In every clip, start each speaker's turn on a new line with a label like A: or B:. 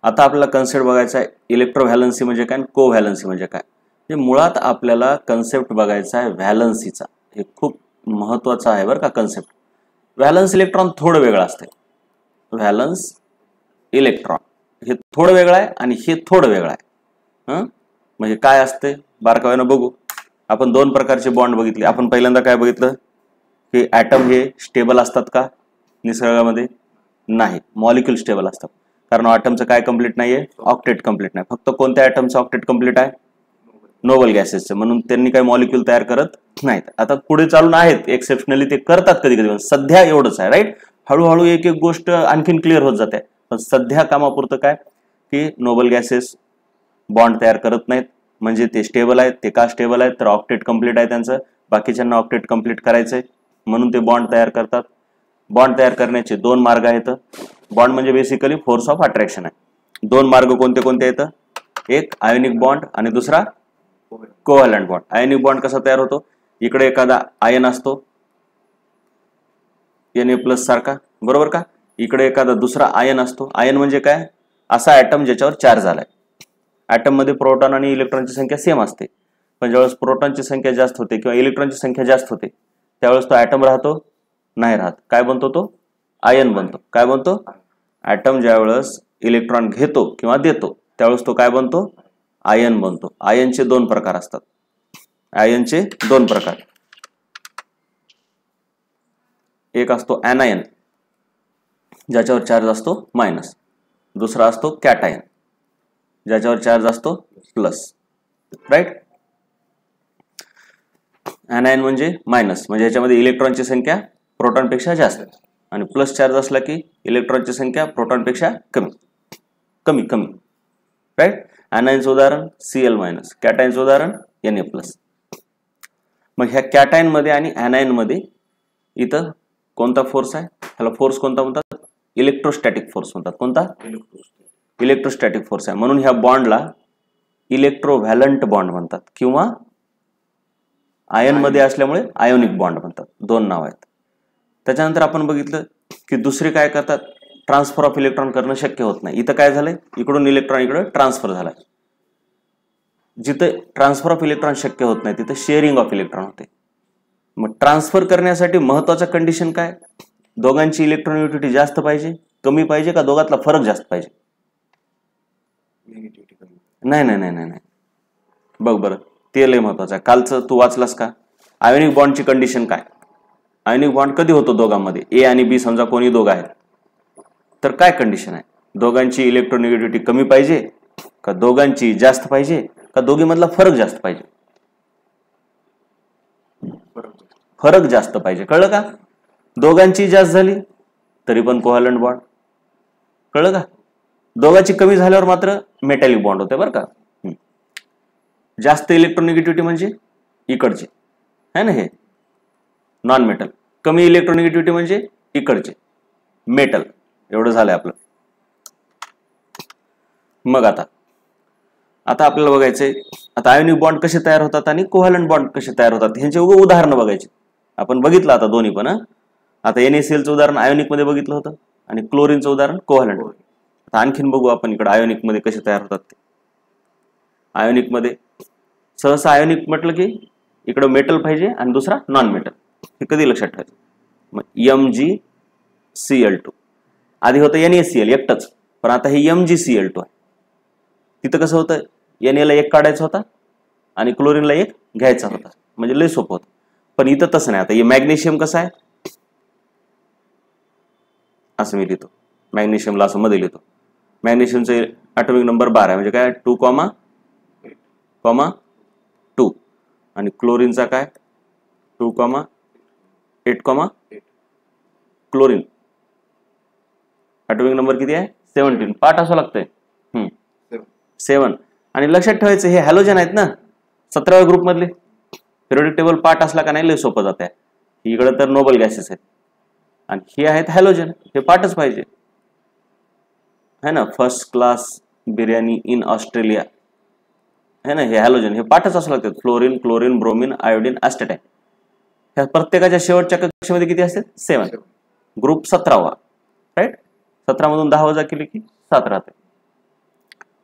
A: आता आपल्याला कन्सेप्ट बघायचा आहे इलेक्ट्रोव्हॅलन्सी म्हणजे काय आणि कोव्हॅलन्सी म्हणजे काय. म्हणजे मुळात आपल्याला कन्सेप्ट बघायचा आहे व्हॅलन्सीचा. हे खूप महत्त्वाचं आहे बरं का कन्सेप्ट. व्हॅलन्स इलेक्ट्रॉन थोडं वेगळं असतं. व्हॅलन्स इलेक्ट्रॉन हे थोडं वेगळं आहे आणि हे थोडं वेगळं आहे. म्हणजे काय असते बारकाव्यानं बघू. आपण दोन प्रकारचे बॉन्ड बघितले. आपण पहिल्यांदा काय बघितलं की ॲटम हे स्टेबल असतात का निसर्गामध्ये? नाही, मॉलिक्यूल स्टेबल असतात. कारण ॲटमचं काय कंप्लीट नाहीये, ऑक्टेट कंप्लीट नाही. फक्त कोणत्या ॲटमचं ऑक्टेट कंप्लीट आहे? नोबल गॅसेसचं. म्हणून त्यांनी काही मॉलिक्यूल तयार करत नाहीत. आता पुढे चालून आहेत एक्सेप्शनली ते करतात कधी कधी. सध्या एवढंच आहे राईट. हळूहळू एक एक गोष्ट आणखीन क्लिअर होत जाते. पण सध्या कामापुरतं काय की नोबल गॅसेस बॉन्ड तयार करत नाहीत. म्हणजे ते स्टेबल आहेत. ते का स्टेबल आहेत तर ऑक्टेट कंप्लीट आहे त्यांचं. बाकीच्यांना ऑक्टेट कंप्लीट करायचंय म्हणून ते बॉन्ड तयार करतात. बॉन्ड तयार करण्याचे दोन मार्ग आहेत. बॉन्ड म्हणजे बेसिकली फोर्स ऑफ अट्रॅक्शन आहे. दोन मार्ग कोणते कोणते आहेत? एक आयोनिक बॉन्ड आणि दुसरा कोव्हॅलंट बॉन्ड. आयोनिक बॉन्ड कसा तयार होतो? इकडे एखादा आयन असतो Na+ सारखा, बरोबर का? इकडे एखादा दुसरा आयन असतो. आयन म्हणजे काय? असा ऍटम ज्याच्यावर चार्ज झालाय. ऍटम मध्ये प्रोटॉन आणि इलेक्ट्रॉनची संख्या सेम असते. पण ज्यावेळेस प्रोटॉनची संख्या जास्त होते किंवा इलेक्ट्रॉनची संख्या जास्त होते त्यावेळेस तो ऍटम राहतो? नाही राहत. काय बनतो तो? आयन बनतो. काय बनतो? ऍटम ज्यावेळेस इलेक्ट्रॉन घेतो किंवा देतो त्यावेळेस तो काय बनतो? आयन बनतो. आयनचे दोन प्रकार असतात. आयनचे दोन प्रकार. एक असतो ऍनायन ज्याच्यावर चार्ज असतो मायनस. दुसरा असतो कॅटायन ज्याच्यावर चार्ज असतो प्लस. राईट. ऍनायन म्हणजे मायनस, म्हणजे याच्यामध्ये इलेक्ट्रॉनची संख्या प्रोटॉनपेक्षा जास्त आणि प्लस चार्ज असला की इलेक्ट्रॉनची संख्या प्रोटॉनपेक्षा कमी कमी कमी. राईट. ऍनायनचं उदाहरण Cl-, कॅटायनचं उदाहरण Na+. मग ह्या कॅटायन मध्ये आणि ऍनायन मध्ये इथं कोणता फोर्स आहे? ह्याला फोर्स कोणता म्हणतात? इलेक्ट्रोस्टॅटिक फोर्स म्हणतात. कोणता? इलेक्ट्रोस्टॅटिक फोर्स आहे. म्हणून ह्या बॉन्डला इलेक्ट्रोव्हॅलंट बॉन्ड म्हणतात किंवा आयन मध्ये असल्यामुळे आयोनिक बॉन्ड म्हणतात. दोन नाव आहेत. त्याच्यानंतर आपण बघितलं की दुसरे काय करतात? ट्रान्सफर ऑफ इलेक्ट्रॉन करणं शक्य होत नाही. इथं काय झालंय? इकडून इलेक्ट्रॉन इकडे ट्रान्सफर झालाय. जिथे ट्रान्सफर ऑफ इलेक्ट्रॉन शक्य होत नाही तिथे शेअरिंग ऑफ इलेक्ट्रॉन होते. मग ट्रान्सफर करण्यासाठी महत्वाचं कंडिशन काय? दोघांची इलेक्ट्रॉनिटी जास्त पाहिजे, कमी पाहिजे का दोघातला फरक जास्त पाहिजे? नाही नाही नाही नाही. बघ बरं, ते लय महत्वाचं आहे. कालचं तू वाचलास का? आयोनिक बॉन्डची कंडिशन काय? आयोनिक बॉन्ड कधी होतो दोघांमध्ये? ए आणि बी समजा कोणी दोघं आहेत तर काय कंडिशन आहे? दोघांची इलेक्ट्रॉनिटी कमी पाहिजे का दोघांची जास्त पाहिजे का दोघी मधला फरक जास्त पाहिजे? फरक जास्त पाहिजे. कळलं का? दोघांची जास्त झाली तरी पण कोव्हॅलंट बॉन्ड. कळलं का? दोघांची कमी झाल्यावर मात्र मेटॅलिक बॉन्ड होते बरं का. जास्त इलेक्ट्रोनिगेटिव्हिटी म्हणजे इकडचे है ना, हे नॉन मेटल. कमी इलेक्ट्रोनिगेटिव्हिटी म्हणजे इकडचे मेटल. एवढं झालंय आपलं. मग आता आपल्याला बघायचंय आता आयोनिक बॉन्ड कसे तयार होतात आणि कोव्हॅलंट बॉन्ड कसे तयार होतात ह्यांचे उदाहरणं बघायचे. आपण बघितलं आता दोन्ही पण. आता NaClचं उदाहरण आयोनिक मध्ये बघितलं होतं आणि क्लोरीनचं उदाहरण कोव्हॅलंट. आता आणखीन बघू आपण इकडे आयोनिक मध्ये कसे तयार होतात ते. आयोनिक मध्ये सहसा आयोनिक म्हटलं की इकडं मेटल पाहिजे आणि दुसरा नॉन मेटल. हे कधी लक्षात ठेवायचं? मग MgCl2 आधी होतं NaCl एकटंच, पण आता हे MgCl2 आहे. तिथं कसं होतं? Na एक काढायचा होता आणि क्लोरीनला एक घ्यायचा होता. म्हणजे लय सोपं होतं. पण इथं तसं नाही. आता हे मॅग्नेशियम कसं आहे? असं मी लिहितो. मॅग्नेशियमला असं मध्ये लिहितो. मॅग्नेशियमचे ॲटॉमिक नंबर 12 आहे. म्हणजे काय? 2,2 आणि क्लोरीनचा काय? 2,8, क्लोरीन ॲटॉमिक नंबर किती आहे? 17. पाठ असं लागतंय 7. आणि लक्षात ठेवायचं हे हॅलोजन आहेत ना 17व्या ग्रुप मधले. पिरियोडिक टेबल पाठ असला का नाही लय सोपं जात आहे. इकडे तर नोबल गॅसेस आहेत आणि हे आहेत हॅलोजन. हे पाठच पाहिजे है ना. First class biryani in Australia है ना, हे हॅलोजन हे पाठच असं लागतात. Fluorine, chlorine, bromine, iodine, astatine. ह्या प्रत्येकाच्या शेवटच्या कक्षेमध्ये किती असतात? 7. ग्रुप 17वा. राईट. 17 मधून 10 वजा केले की 7 राहते.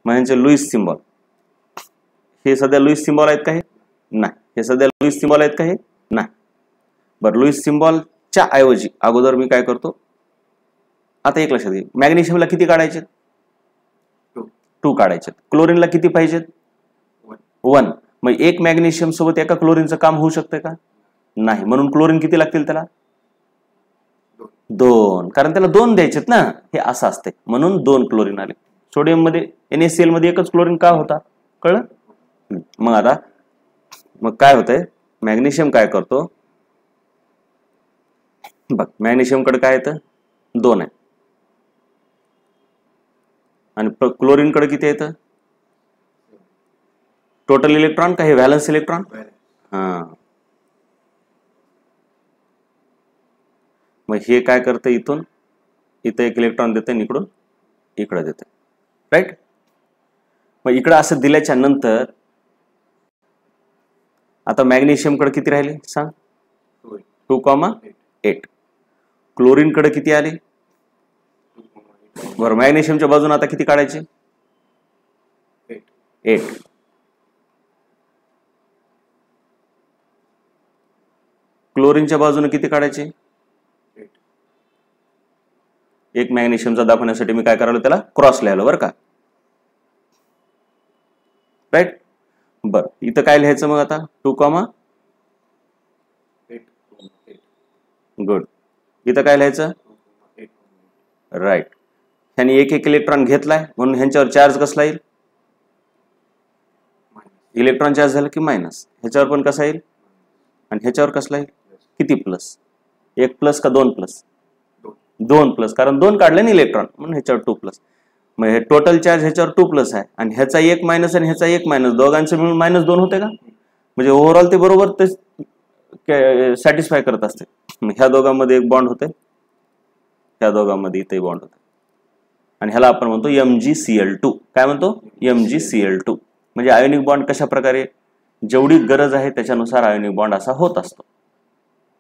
A: म्हणजे लुईस सिम्बॉल, हे सध्या लुईस सिम्बॉल आहेत का? हे नाही. हे सध्या लुईस सिम्बॉल आहेत का? हे नाही. बरं, लुईस सिम्बॉलच्या ऐवजी अगोदर मी काय करतो, आता एक लक्षात घे, मॅग्नेशियमला किती काढायचे? 2 काढायचे. क्लोरीनला किती पाहिजेत? 1. मग एक मॅग्नेशियम सोबत एका क्लोरीनचं काम होऊ शकतंय का? नाही. म्हणून क्लोरीन किती लागतील त्याला? 2. कारण त्याला 2 द्यायचेत ना, हे असं असते म्हणून 2 क्लोरीन आले. सोडियम मध्ये NaCl मध्ये एकच क्लोरीन का होता? कळलं? मग आता मग काय होतंय, मॅग्नेशियम काय करतो बघ, मॅग्नेशियम कडे काय येतं? 2 आहे. आणि क्लोरीन कडे किती येतं? टोटल इलेक्ट्रॉन का हे व्हॅलन्स इलेक्ट्रॉन? हा. मग हे काय करतं, इथून इथं एक इलेक्ट्रॉन देतं, इकडून इकडे देतं, राईट? मग इकडं असं दिल्याच्या नंतर आता मॅग्नेशियम कडे किती राहिले सांग? 2,8. क्लोरीन कडे किती आले? बरं, मॅग्नेशियमच्या बाजूने आता किती काढायचे? 8. क्लोरीनच्या बाजूने किती काढायचे? 8. एक मॅग्नेशियमचा दाखवण्यासाठी मी काय करायला, त्याला क्रॉस लिहायला, बरं का? राईट. बर, इथं काय लिहायचं मग आता? 2,8. गुड. इथं काय लिहायचं? राईट. ह्याने एक इलेक्ट्रॉन घेतलाय म्हणून ह्यांच्यावर चार्ज कसला येईल? इलेक्ट्रॉन चार्ज झालं की मायनस. ह्याच्यावर पण कसा येईल? आणि ह्याच्यावर कसला येईल? किती प्लस? 1 प्लस का 2 प्लस? 2 प्लस, कारण 2 काढले ना इलेक्ट्रॉन म्हणून ह्याच्यावर 2 प्लस. मग हे टोटल चार्ज ह्याच्यावर 2 प्लस आहे आणि ह्याचा 1 मायनस आणि ह्याचा 1 मायनस, दोघांचे मिळून -2 होते का? म्हणजे ओव्हरऑल ते बरोबर ते सॅटिस्फाय करत असते. ह्या दोघांमध्ये एक बॉन्ड होते, ह्या दोघांमध्ये इथे बॉन्ड होते आणि ह्याला आपण म्हणतो MgCl2. काय म्हणतो? MgCl2. म्हणजे आयोनिक बॉन्ड कशा प्रकारे, जेवढी गरज आहे त्याच्यानुसार आयोनिक बॉन्ड असा होत असतो.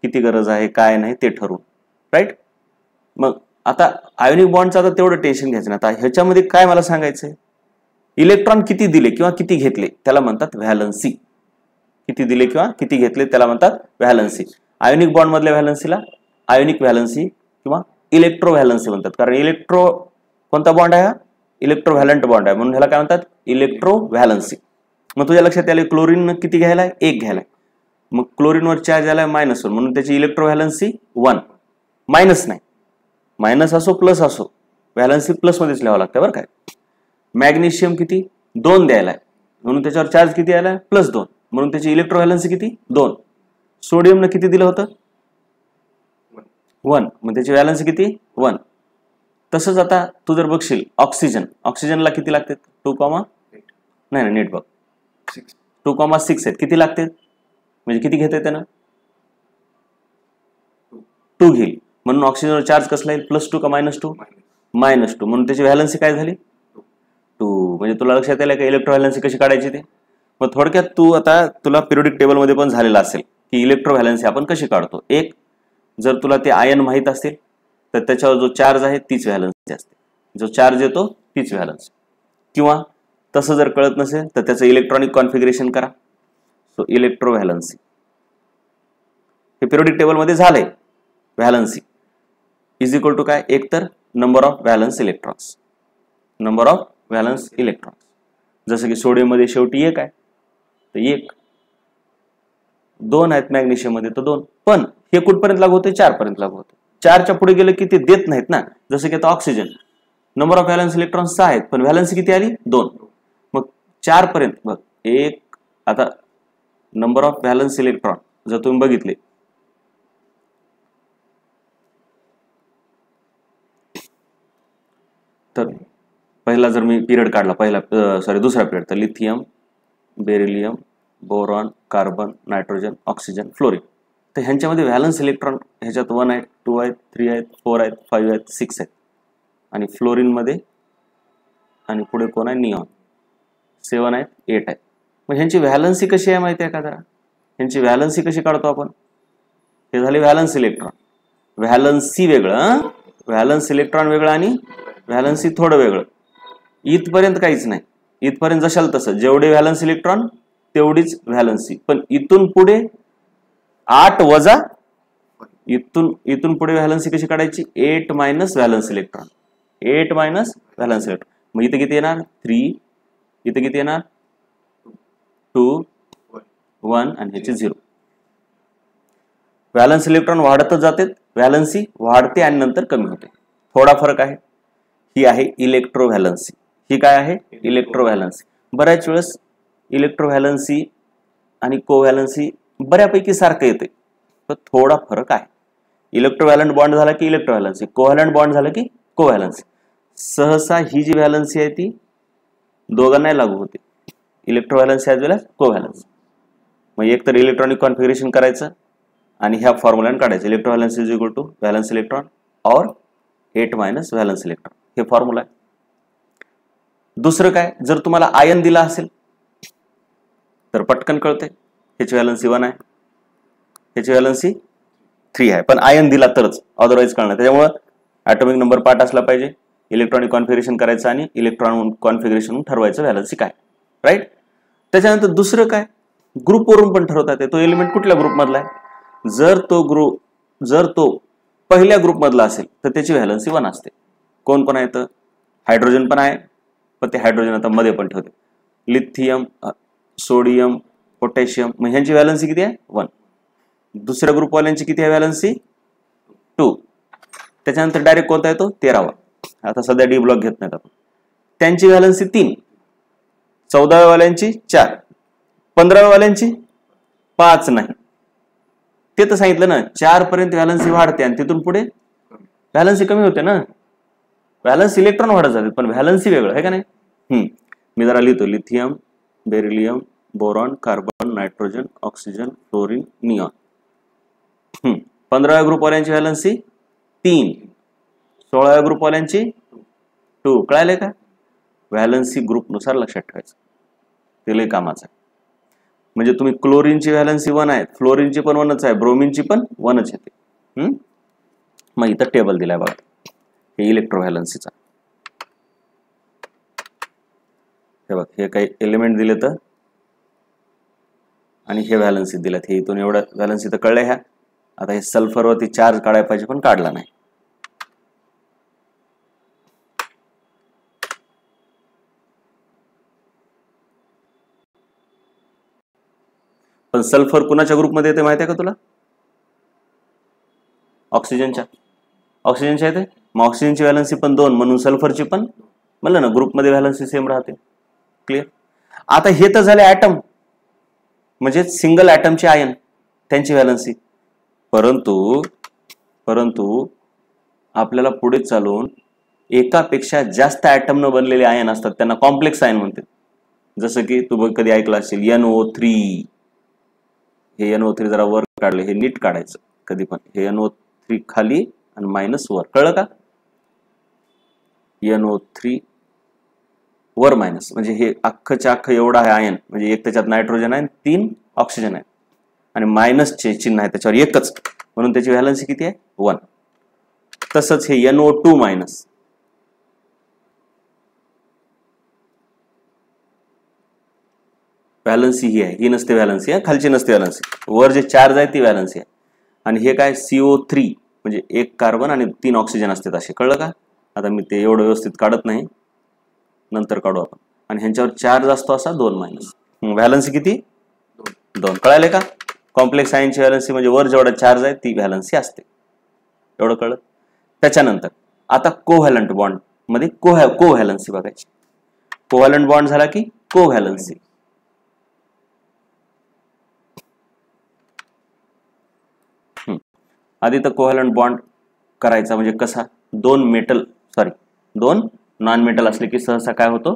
A: किती गरज आहे काय नाही ते ठरवून, राईट? मग आता आयोनिक बॉन्डचं आता तेवढं टेन्शन घ्यायचं नाही. आता ह्याच्यामध्ये काय मला सांगायचंय, इलेक्ट्रॉन किती दिले किंवा किती घेतले त्याला म्हणतात व्हॅलन्सी. किती दिले किंवा किती घेतले त्याला म्हणतात व्हॅलन्सी. आयोनिक बॉन्ड मधल्या व्हॅलन्सीला आयोनिक व्हॅलन्सी किंवा इलेक्ट्रो व्हॅलन्सी म्हणतात. कारण इलेक्ट्रो कोणता बॉन्ड आहे? हा इलेक्ट्रो व्हॅलंट बॉन्ड आहे म्हणून ह्याला काय म्हणतात? Electro valency. मग तुझ्या लक्षात आले क्लोरीन किती घ्यायलाय? 1 घ्यायलाय. मग क्लोरीनवर चार्ज आलाय -1 म्हणून त्याची इलेक्ट्रो व्हॅलन्सी 1. मायनस नाही, मायनस असो प्लस असो, व्हॅलन्सी प्लस मध्येच लिहावं लागतं, बरं काय? मॅग्नेशियम किती? 2 द्यायलाय म्हणून त्याच्यावर चार्ज किती आलाय? +2 म्हणून त्याची इलेक्ट्रो व्हॅलन्सी किती? 2. सोडियमनं किती दिलं होतं? 1 मग त्याची व्हॅलन्सी किती? 1. तसंच आता तू जर बघशील ऑक्सिजनला किती लागतात? 2, नाही नीट बघ, 2,6 आहेत. किती लागतात म्हणजे किती घेते त्यानं? 2 घेईल म्हणून ऑक्सिजनवर चार्ज कसला येईल? +2 का -2? -2 म्हणून त्याची व्हॅलन्सी काय झाली? 2. म्हणजे तुला लक्षात आलं का इलेक्ट्रो व्हॅलन्सी कशी काढायची ते? मग थोडक्यात तू आता तुला पिरियोडिक टेबल मध्ये पण झालेला असेल की इलेक्ट्रो व्हॅलन्सी आपण कशी काढतो. एक, जर तुला ते आयन माहित असेल तर त्याच्यावर जो चार्ज आहे तीच व्हॅलन्सी असते, जो चार्ज येतो तीच व्हॅलन्सी. किंवा तसं जर कळत नसेल तर त्याचं इलेक्ट्रॉनिक कॉन्फिगरेशन करा. सो इलेक्ट्रो व्हॅलन्सी हे पिरियोडिक टेबल मध्ये झालंय. व्हॅलन्सी इज इक्वल टू काय? एक तर number of valence electrons, number of valence electrons. जसं की सोडियम मध्ये शेवटी 1 आहे तर 1, 2 आहेत मॅग्नेशियम मध्ये तर 2. पण हे कुठपर्यंत लागू होते? 4 पर्यंत लागू होते. 4च्या पुढे गेलं की ते देत नाहीत ना. जसं की आता oxygen, number of valence electrons 6 आहेत पण व्हॅलन्सी किती आली? 2. मग 4 पर्यंत बघ, एक आता नंबर ऑफ व्हॅलन्स इलेक्ट्रॉन जर तुम्ही बघितले तर पहिला जर मी पिरियड काढला, दुसरा पिरियड, तर lithium, beryllium, boron, carbon, nitrogen, oxygen, fluorine. तर ह्यांच्यामध्ये व्हॅलन्स इलेक्ट्रॉन ह्याच्यात 1 आहेत, 2 आहेत, 3 आहेत, 4 आहेत, 5 आहेत, 6 आहेत. आणि फ्लोरीन मध्ये आणि पुढे कोण आहे? निऑन, 7 आहेत, 8 आहेत. मग ह्यांची व्हॅलन्सी कशी आहे माहिती आहे का? जरा ह्यांची व्हॅलन्सी कशी काढतो आपण? हे झाले व्हॅलन्स इलेक्ट्रॉन. व्हॅलन्सी वेगळं, व्हॅलन्स इलेक्ट्रॉन वेगळं आणि व्हॅलन्सी थोडं वेगळं. इथपर्यंत काहीच नाही. इथपर्यंत जशाल तसं, जेवढे व्हॅलन्स इलेक्ट्रॉन तेवढीच व्हॅलन्सी, पण इथून पुढे 8 वजा इथून पुढे व्हॅलन्सी कशी काढायची, 8 minus valence electron, 8 minus valence electron. मग इथे किती येणार 3, इथे किती येणार 2 1 आणि ह्याचे 0. व्हॅलन्स इलेक्ट्रॉन वाढतच जाते, व्हॅलन्सी वाढते आणि नंतर कमी होते, थोडा फरक आहे. ही आहे इलेक्ट्रोव्हॅलन्सी. ही काय आहे इलेक्ट्रोव्हॅलन्सी. बऱ्याच वेळेस इलेक्ट्रोव्हॅलन्सी आणि कोव्हॅलन्सी बऱ्यापैकी सारखं येते, तर थोडा फरक आहे. इलेक्ट्रोव्हॅलंट बॉन्ड झाला की इलेक्ट्रोव्हॅलन्सी, कोव्हॅलंट बॉन्ड झाला की कोव्हॅलन्सी. सहसा ही जी व्हॅलन्सी आहे ती दोघांनाही लागू होते, इलेक्ट्रोव्हॅलन्सी ॲज वेल एज कोव्हॅलन्सी. मग एक तर इलेक्ट्रॉनिक कॉन्फिगरेशन करायचं आणि ह्या फॉर्म्युलाने काढायचं, electrovalency is equal to valence electron और 8 मायनस व्हॅलन्स इलेक्ट्रॉन, हे फॉर्म्युला आहे. दुसरं काय, जर तुम्हाला आयन दिला असेल तर पटकन कळते, ह्याची व्हॅलन्सी 1 आहे, ह्याची व्हॅलन्सी 3 आहे, पण आयन दिला तरच, अदरवाईज कळणार. त्याच्यामुळे ॲटॉमिक नंबर पाठ असला पाहिजे, इलेक्ट्रॉनिक कॉन्फिगरेशन करायचं आणि इलेक्ट्रॉन कॉन्फिगरेशन ठरवायचं व्हॅलन्सी काय, राईट. त्याच्यानंतर दुसरं काय, ग्रुपवरून पण ठरवता येते, तो एलिमेंट कुठल्या ग्रुपमधला आहे. जर तो पहिल्या ग्रुपमधला असेल तर त्याची व्हॅलन्सी 1 असते. कोण कोण आहे तर हायड्रोजन पण आहे, पण ते हायड्रोजन आता मध्ये पण ठेवते, लिथियम, सोडियम, पोटॅशियम, मग ह्यांची व्हॅलन्सी किती आहे 1. दुसऱ्या ग्रुपवाल्यांची किती आहे व्हॅलन्सी 2. त्याच्यानंतर डायरेक्ट कोणता येतो 13वा, आता सध्या डी ब्लॉक घेत नाहीत आपण, त्यांची व्हॅलन्सी 3. 14व्या वाल्यांची 4, 15व्या वाल्यांची 5 नाही. ते तर सांगितलं ना, 4 पर्यंत व्हॅलन्सी वाढते आणि तिथून पुढे व्हॅलन्सी कमी होते ना. व्हॅलन्स इलेक्ट्रॉन वाढत जाते पण व्हॅलन्सी वेगळं आहे का नाही. मी जरा लिहितो, lithium, beryllium, boron, carbon, nitrogen, oxygen, fluorine, neon. 15व्या ग्रुपवाल्यांची व्हॅलन्सी 3, 16व्या ग्रुपवाल्यांची 2. कळाले का, व्हॅलन्सी ग्रुपनुसार लक्षात ठेवायचं, ते लय कामाचं आहे. म्हणजे तुम्ही क्लोरीनची व्हॅलन्सी 1 आहे, फ्लोरीनची पण 1च आहे, ब्रोमीनची पण 1च येते. मग इथं टेबल दिलाय बघा, हे इलेक्ट्रोव्हॅलन्सीचा. हे बघ, हे काही एलिमेंट दिले तर आणि हे व्हॅलन्सी दिल्यात, हे इथून एवढं व्हॅलन्सी तर कळलं. ह्या आता हे सल्फरवरती चार्ज काढायला पाहिजे पण काढला नाही. पण सल्फर कुणाच्या ग्रुपमध्ये येते माहिती आहे का तुला, ऑक्सिजनच्या येते. मग ऑक्सिजनची व्हॅलन्सी पण 2, म्हणून सल्फरची पण म्हणलं ना ग्रुपमध्ये व्हॅलन्सी सेम राहते. क्लिअर. आता हे तर झाले ॲटम, म्हणजे सिंगल ॲटमचे आयन, त्यांची व्हॅलन्सी. परंतु आपल्याला पुढे चालून एकापेक्षा जास्त ॲटम न बनलेले आयन असतात, त्यांना कॉम्प्लेक्स आयन म्हणतात. जसं की तू कधी ऐकलं असेल NO3. हे NO3 जरा वर काढले, हे नीट काढायचं कधी पण, हे NO3 खाली आणि मायनस वर, कळलं का. NO3 वर मायनस, म्हणजे हे अख्खच्या अख्खं एवढं आहे आयन, म्हणजे एक त्याच्यात नायट्रोजन आहे, 3 ऑक्सिजन आहे आणि मायनसचे चिन्ह आहे त्याच्यावर एकच, म्हणून त्याची व्हॅलन्सी किती आहे 1. तसंच हे NO2 मायनस, व्हॅलन्सी ही आहे, ही नसते व्हॅलन्सी आहे, खालची नसते व्हॅलन्सी, वर जे चार्ज आहे ती व्हॅलन्सी आहे. आणि हे काय CO3, म्हणजे 1 कार्बन आणि 3 ऑक्सिजन असतात असे, कळलं का. आता मी ते एवढं व्यवस्थित काढत नाही, नंतर काढू आपण. आणि ह्यांच्यावर चार्ज असतो असा 2 मायनस, व्हॅलन्सी किती 2. कळाले का. कॉम्प्लेक्स आयनची व्हॅलन्सी म्हणजे वर जेवढा चार्ज आहे ती व्हॅलन्सी असते, एवढं कळलं. त्याच्यानंतर आता कोव्हॅलंट बॉन्ड मध्ये कोव्हॅलन्सी बघायची. कोव्हॅलंट बॉन्ड झाला की कोव्हॅलन्सी. आधी तर कोव्हॅलंट बॉन्ड करायचा म्हणजे कसा, 2 नॉन मेटल असले की सहसा काय होतो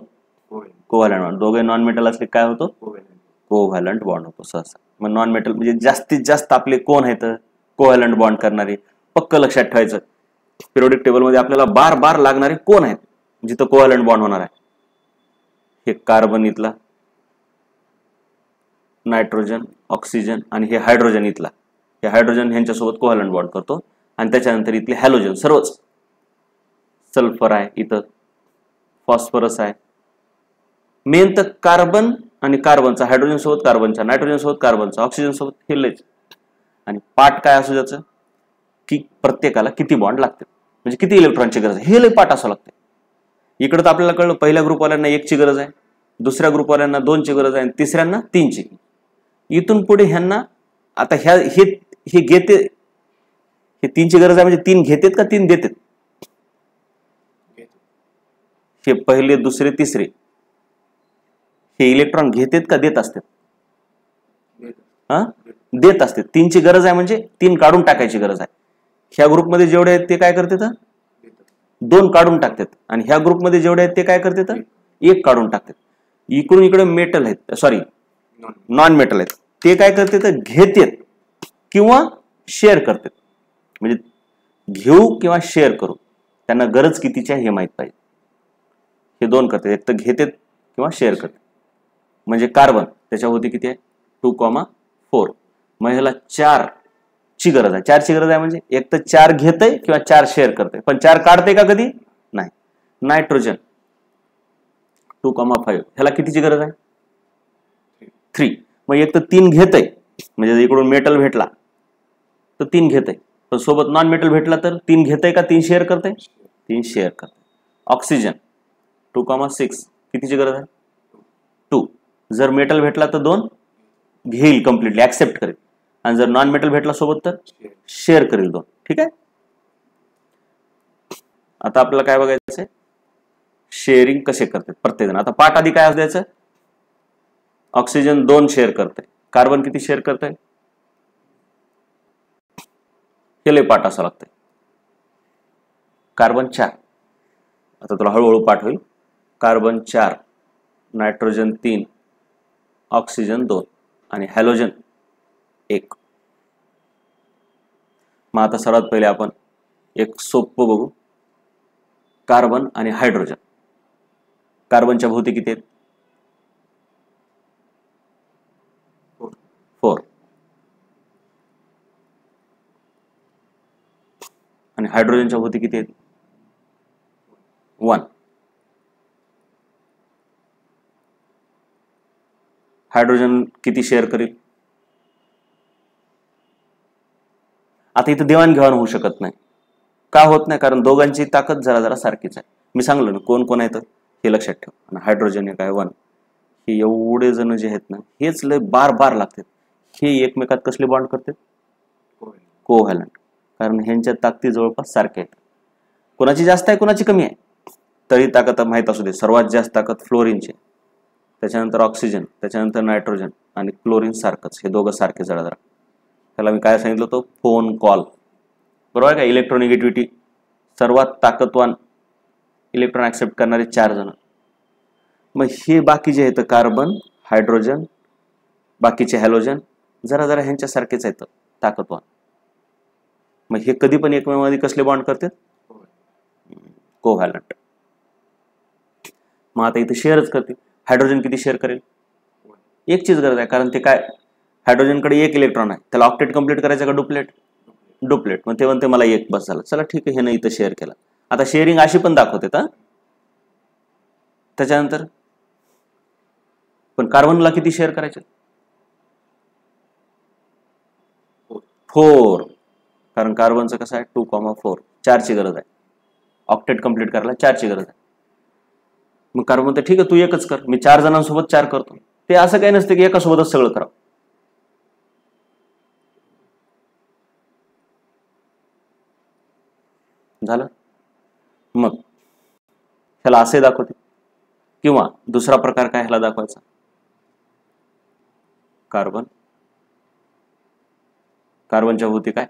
A: कोव्हॅलंट बॉन्ड. दोघे नॉन मेटल असले काय होतो कोव्हॅलंट बॉन्ड होतो सहसा. मग नॉन मेटल म्हणजे जास्तीत जास्त आपले कोण आहेत कोव्हॅलंट बॉन्ड करणारे, पक्क लक्षात ठेवायचं. पिरियोडिक टेबल मध्ये आपल्याला बार लागणारे कोण आहेत जिथं कोव्हॅलंट बॉन्ड होणार आहे. हे कार्बन इथला, नायट्रोजन, ऑक्सिजन आणि हे हायड्रोजन इथला. हे हायड्रोजन ह्यांच्यासोबत कोव्हॅलंट बॉन्ड करतो आणि त्याच्यानंतर इथले हॅलोजन सर्वच, सल्फर आहे इथं, फॉस्फरस आहे, मेन तर कार्बन आणि कार्बनचा, हायड्रोजन सोबत कार्बनचा, नायट्रोजन सोबत कार्बनचा, ऑक्सिजन सोबत हे लयच. आणि पाठ काय असू त्याचं की प्रत्येकाला किती बॉन्ड लागते, म्हणजे किती इलेक्ट्रॉनची गरज आहे हे लय पाठ असावं लागते. इकडे तर आपल्याला कळलं पहिल्या ग्रुपवाल्यांना 1 ची गरज आहे, दुसऱ्या ग्रुपवाल्यांना 2 ची गरज आहे आणि तिसऱ्यांना 3 ची. इथून पुढे ह्यांना आता हे घेते, हे 3 ची गरज आहे म्हणजे 3 घेतेत का 3 देतेत? हे पहिले दुसरे तिसरे हे इलेक्ट्रॉन घेतेत का देत असतात? देत असते. 3 ची गरज आहे म्हणजे 3 काढून टाकायची गरज आहे. ह्या ग्रुपमध्ये जेवढे आहेत ते काय करतात? 2 काढून टाकतात. आणि ह्या ग्रुपमध्ये जेवढे आहेत ते काय करतात? 1 काढून टाकतात. इकडून इकडे मेटल आहेत, सॉरी नॉन मेटल आहेत, ते काय करतात? घेतात किंवा शेअर करतात. म्हणजे घेऊ किंवा शेअर करू, त्यांना गरज कितीची आहे हे माहित पाहिजे. हे 2 करतात, एक तर घेतात किंवा शेअर करतात. म्हणजे कार्बन त्याच्यावरती किती आहे? 2,4. मग ह्याला 4 ची गरज आहे. 4 ची गरज आहे म्हणजे एक तर 4 घेतय किंवा 4 शेअर करते, पण 4 काढते का कधी? नाही. नायट्रोजन 2,5 ह्याला कितीची गरज आहे? 3. मग एक तर 3 घेतय, म्हणजे इकडून मेटल भेटला तर 3 घेतय, पण सोबत नॉन मेटल भेटला तर 3 घेतय का 3 शेअर करते? 3 शेअर करते. ऑक्सिजन 2,6 कितीची गरज आहे? 2. जर मेटल भेटला तर 2 घेईल, कम्प्लिटली ऍक्सेप्ट करेल, आणि जर नॉन मेटल भेटला सोबत तर शेअर करेल 2. ठीक आहे. आता आपल्याला काय बघायचं आहे? शेअरिंग कसे करते प्रत्येक जण. आता पाठ आधी काय द्यायचं? ऑक्सिजन 2 शेअर करते, कार्बन किती शेअर करते हे लय पाठ असावं लागतंय. कार्बन 4, आता तुला हळूहळू पाठ होईल. कार्बन 4, नायट्रोजन 3, ऑक्सिजन 2 आणि हॅलोजन 1. मग आता सर्वात पहिले आपण एक सोपं बघू, कार्बन आणि हायड्रोजन. कार्बनच्या भोवती किती आहेत? 4. आणि हायड्रोजनच्या भोवती किती आहेत? 1. हायड्रोजन किती शेअर करेल? आता इथं देवाणघेवाण होऊ शकत नाही. का होत नाही? कारण दोघांची ताकद जरा जरा सारखीच आहे. मी सांगलो ना कोण कोण आहेत हे लक्षात ठेव. आणि हायड्रोजन एक आहे 1. हे एवढे जण जे आहेत ना हेच लय बार लागतात. हे एकमेकात कसले बॉन्ड करतात? कोव्हॅलंट. कारण ह्यांच्या ताकदी जवळपास सारख्या आहेत. कोणाची जास्त आहे कोणाची कमी आहे तरी ताकद माहित असू दे. सर्वात जास्त ताकद फ्लोरीनची, त्याच्यानंतर ऑक्सिजन, त्याच्यानंतर नायट्रोजन आणि क्लोरीन सारखंच. हे दोघं सारखे जरा जरा. त्याला मी काय सांगितलं होतं? Phone call. बरोबर आहे का? इलेक्ट्रोनिगेटिव्हिटी सर्वात ताकदवान इलेक्ट्रॉन ऍक्सेप्ट करणारे 4 जण. मग हे बाकीचे आहेत कार्बन, हायड्रोजन, बाकीचे हॅलोजन जरा जरा ह्यांच्यासारखेच आहेत ताकदवान. मग हे कधी पण एकमेकांमध्ये कसले बॉन्ड करतात? कोव्हॅलंट. मग आता इथे शेअरच करते. हायड्रोजन किती शेअर करेल? 1 चीच गरज आहे. कारण ते काय, हायड्रोजनकडे 1 इलेक्ट्रॉन आहे, त्याला ऑक्टेट कंप्लीट करायचं का डुप्लेट? डुप्लेट. मग ते म्हणते मला 1 बस झालं. चला ठीक आहे, हे नाही इथं शेअर केला. आता शेअरिंग अशी पण दाखवते. त्याच्यानंतर पण कार्बनला किती शेअर करायचे? 4. कारण कार्बनचं कसं आहे? 2,4. 4 ची गरज आहे. ऑक्टेट कंप्लीट करायला 4 ची गरज आहे. मग कार्बन म्हणते ठीक आहे तू एकच कर, मी 4 जणांसोबत 4 करतो. ते असं काही नसतं की एकासोबतच सगळं करावं. झालं. मग ह्याला असे दाखवते. किंवा दुसरा प्रकार काय ह्याला दाखवायचा? कार्बन, कार्बनच्या भोवती काय?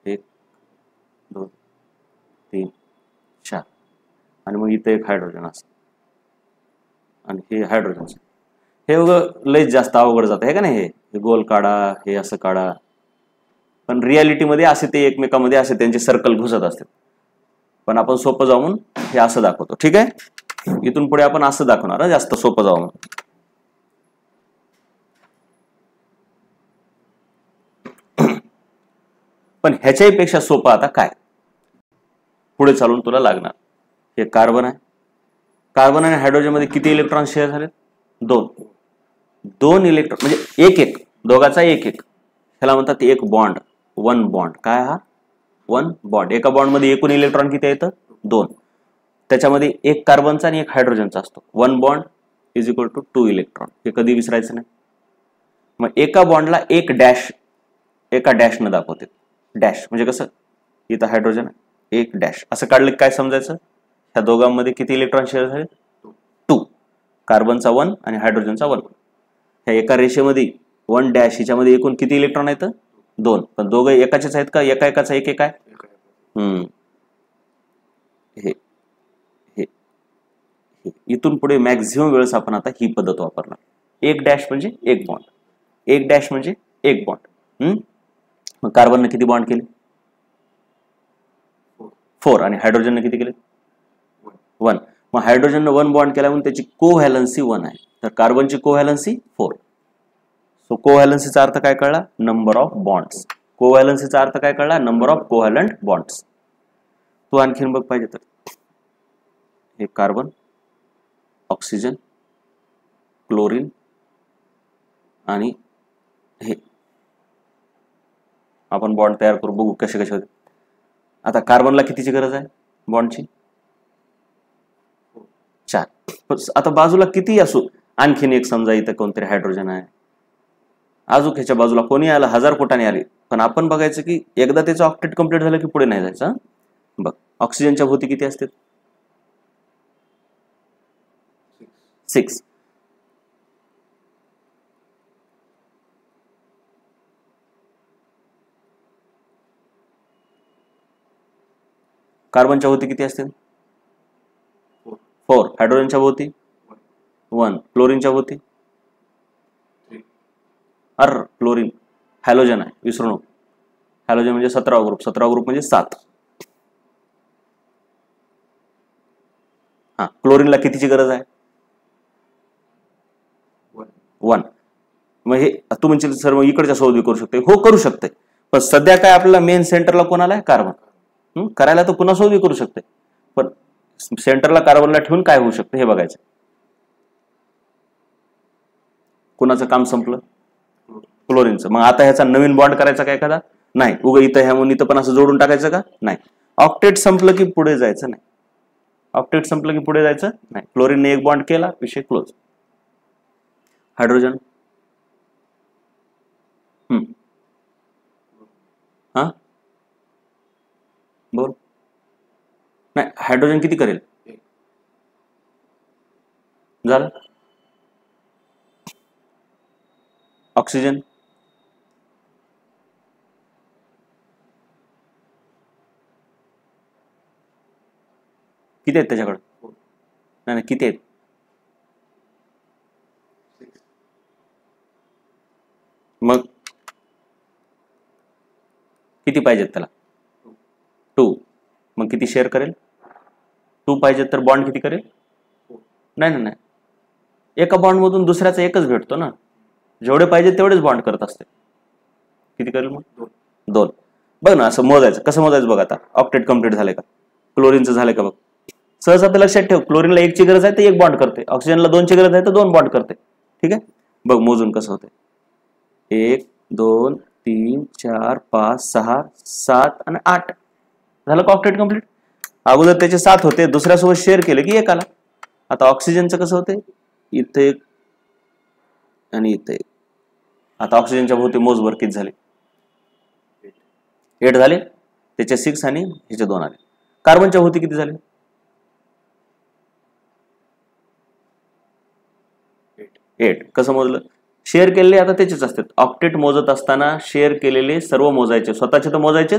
A: 1, 2, 3, 4 आणि मग इथे एक हायड्रोजन असतं आणि हे हायड्रोजन. हे लयच जास्त अवघड जातं हे का नाही? हे गोल काढा, हे असं काढा. पण रियालिटीमध्ये असे ते एकमेकांमध्ये असे त्यांचे सर्कल घुसत असतात. पण आपण सोपं जाऊन हे असं दाखवतो. ठीक आहे. इथून पुढे आपण असं दाखवणार जास्त सोपं जाऊन. पण ह्याच्याही पेक्षा सोपं आता काय पुढे चालून तुला लागणार? हे कार्बन आहे, कार्बन आणि हायड्रोजन मध्ये किती इलेक्ट्रॉन शेअर झाले? 2. 2 इलेक्ट्रॉन म्हणजे एक दोघाचा एक ह्याला म्हणतात एक बॉन्ड, 1 बॉन्ड. काय हा? 1 बॉन्ड. एका बॉन्ड मध्ये एकूण इलेक्ट्रॉन किती येतं? 2. त्याच्यामध्ये एक कार्बनचा आणि एक हायड्रोजनचा असतो. 1 bond is equal to 2 electron. हे कधी विसरायचं नाही. मग एका बॉन्डला एक डॅश एका डॅशनं दाखवते. डॅश म्हणजे कसं? इथं हायड्रोजन एक डॅश असं काढलं काय समजायचं? ह्या दोघांमध्ये किती इलेक्ट्रॉन शेअर झाले? 2. कार्बनचा 1 आणि हायड्रोजनचा 1. ह्या एका रेषेमध्ये 1 डॅश हिच्यामध्ये एकूण किती इलेक्ट्रॉन आहेत? 2. पण दोघं एकाचेच आहेत का? एकाचा एक आहे. हे इथून पुढे मॅक्झिमम वेळेस आपण आता ही पद्धत वापरणार. एक डॅश म्हणजे एक बॉन्ड, एक डॅश म्हणजे एक बॉन्ड. मग कार्बनने किती बॉन्ड केले? 4. आणि हायड्रोजनने किती केले? 1. मग हायड्रोजनने 1 बॉन्ड केला म्हणून त्याची कोव्हॅलन्सी 1 आहे. तर कार्बनची कोव्हॅलन्सी 4. सो कोव्हॅलन्सीचा अर्थ काय कळला? Number of bonds. कोव्हॅलन्सीचा अर्थ काय कळला? Number of covalent bonds. तो आणखीन बघ पाहिजे तर हे कार्बन, ऑक्सिजन, क्लोरीन आणि हे आपण बॉन्ड तयार करू, बघू कसे कसे होते. आता कार्बनला कितीची गरज आहे बॉन्डची? 4. आता बाजूला किती असू, आणखीन एक समजा इथं कोणतरी हायड्रोजन आहे, अजून ह्याच्या बाजूला कोणी आलं 1000 फुटाने आले, पण आपण बघायचं की एकदा त्याचं ऑक्टेट कंप्लीट झालं की पुढे नाही जायचं. बघ ऑक्सिजनच्या भोवती किती असते? 6. कार्बनच्या भोवती किती असते? 4. हायड्रोजनच्या भोवती 1. क्लोरीनच्या भोवती क्लोरीन हॅलोजन आहे, विसरू नको. हॅलोजन म्हणजे 17वा ग्रुप, 17वा ग्रुप म्हणजे 7. क्लोरीनला कितीची गरज आहे? 1. मग हे तू म्हणजे सर मग इकडच्या सोबत करू शकते. हो करू शकते, पण सध्या काय आपल्याला मेन सेंटरला कोणाला आहे? कार्बन. करायला तर पुन्हा सोबत करू शकते, पण सेंटरला कार्बनला ठेवून काय होऊ शकते हे बघायचं. कुणाचं काम संपलं? क्लोरीनचं. मग आता ह्याचा नवीन बॉन्ड करायचा काय एखादा? नाही. उगा इथं ह्या म्हणून इथं पण असं जोडून टाकायचं का? नाही. ऑक्टेट संपलं की पुढे जायचं नाही. ऑक्टेट संपलं की पुढे जायचं नाही. क्लोरीनने एक बॉन्ड केला, विषय क्लोज. हायड्रोजन बोल. नाही, हायड्रोजन किती करेल? झालं. ऑक्सिजन किती आहेत त्याच्याकडे? नाही किती आहेत? मग किती पाहिजेत त्याला? 2. मग किती शेअर करेल? 2 पाहिजेत तर बॉन्ड किती करेल? नाही, एका बॉन्ड मधून दुसऱ्याचा एकच भेटतो ना. जेवढे पाहिजे तेवढेच बॉन्ड करत असते. किती करेल मग? 2. बघ ना, असं मोजायचं. कसं मोजायचं बघ. आता ऑक्टेट कंप्लीट झाले का? क्लोरीनचं झालंय का बघ. सहज आपल्या लक्षात ठेव, क्लोरीनला 1 ची गरज आहे तर 1 बॉन्ड करते, ऑक्सिजनला 2 ची गरज आहे तर 2 बॉन्ड करते. ठीक आहे, बघ मोजून कसं होते. 1 2 3 4 5 6 7 आणि 8 झालं का ऑक्टेट कंप्लीट. अगोदर त्याचे 7 होते, दुसऱ्यासोबत शेअर केले की 1 आला. आता ऑक्सिजनचं कसं होते? इथे 1 आणि इथे 1. आता ऑक्सिजनच्या भोवती मोजभर किती झाले? 8 झाले. त्याचे 6 आणि ह्याचे 2 आले. कार्बनच्या भोवती किती झाले? 8. कसं मोजलं? शेअर केलेले आता त्याचेच असतात. ऑक्टेट मोजत असताना शेअर केलेले सर्व मोजायचे, स्वतःचे तर मोजायचे,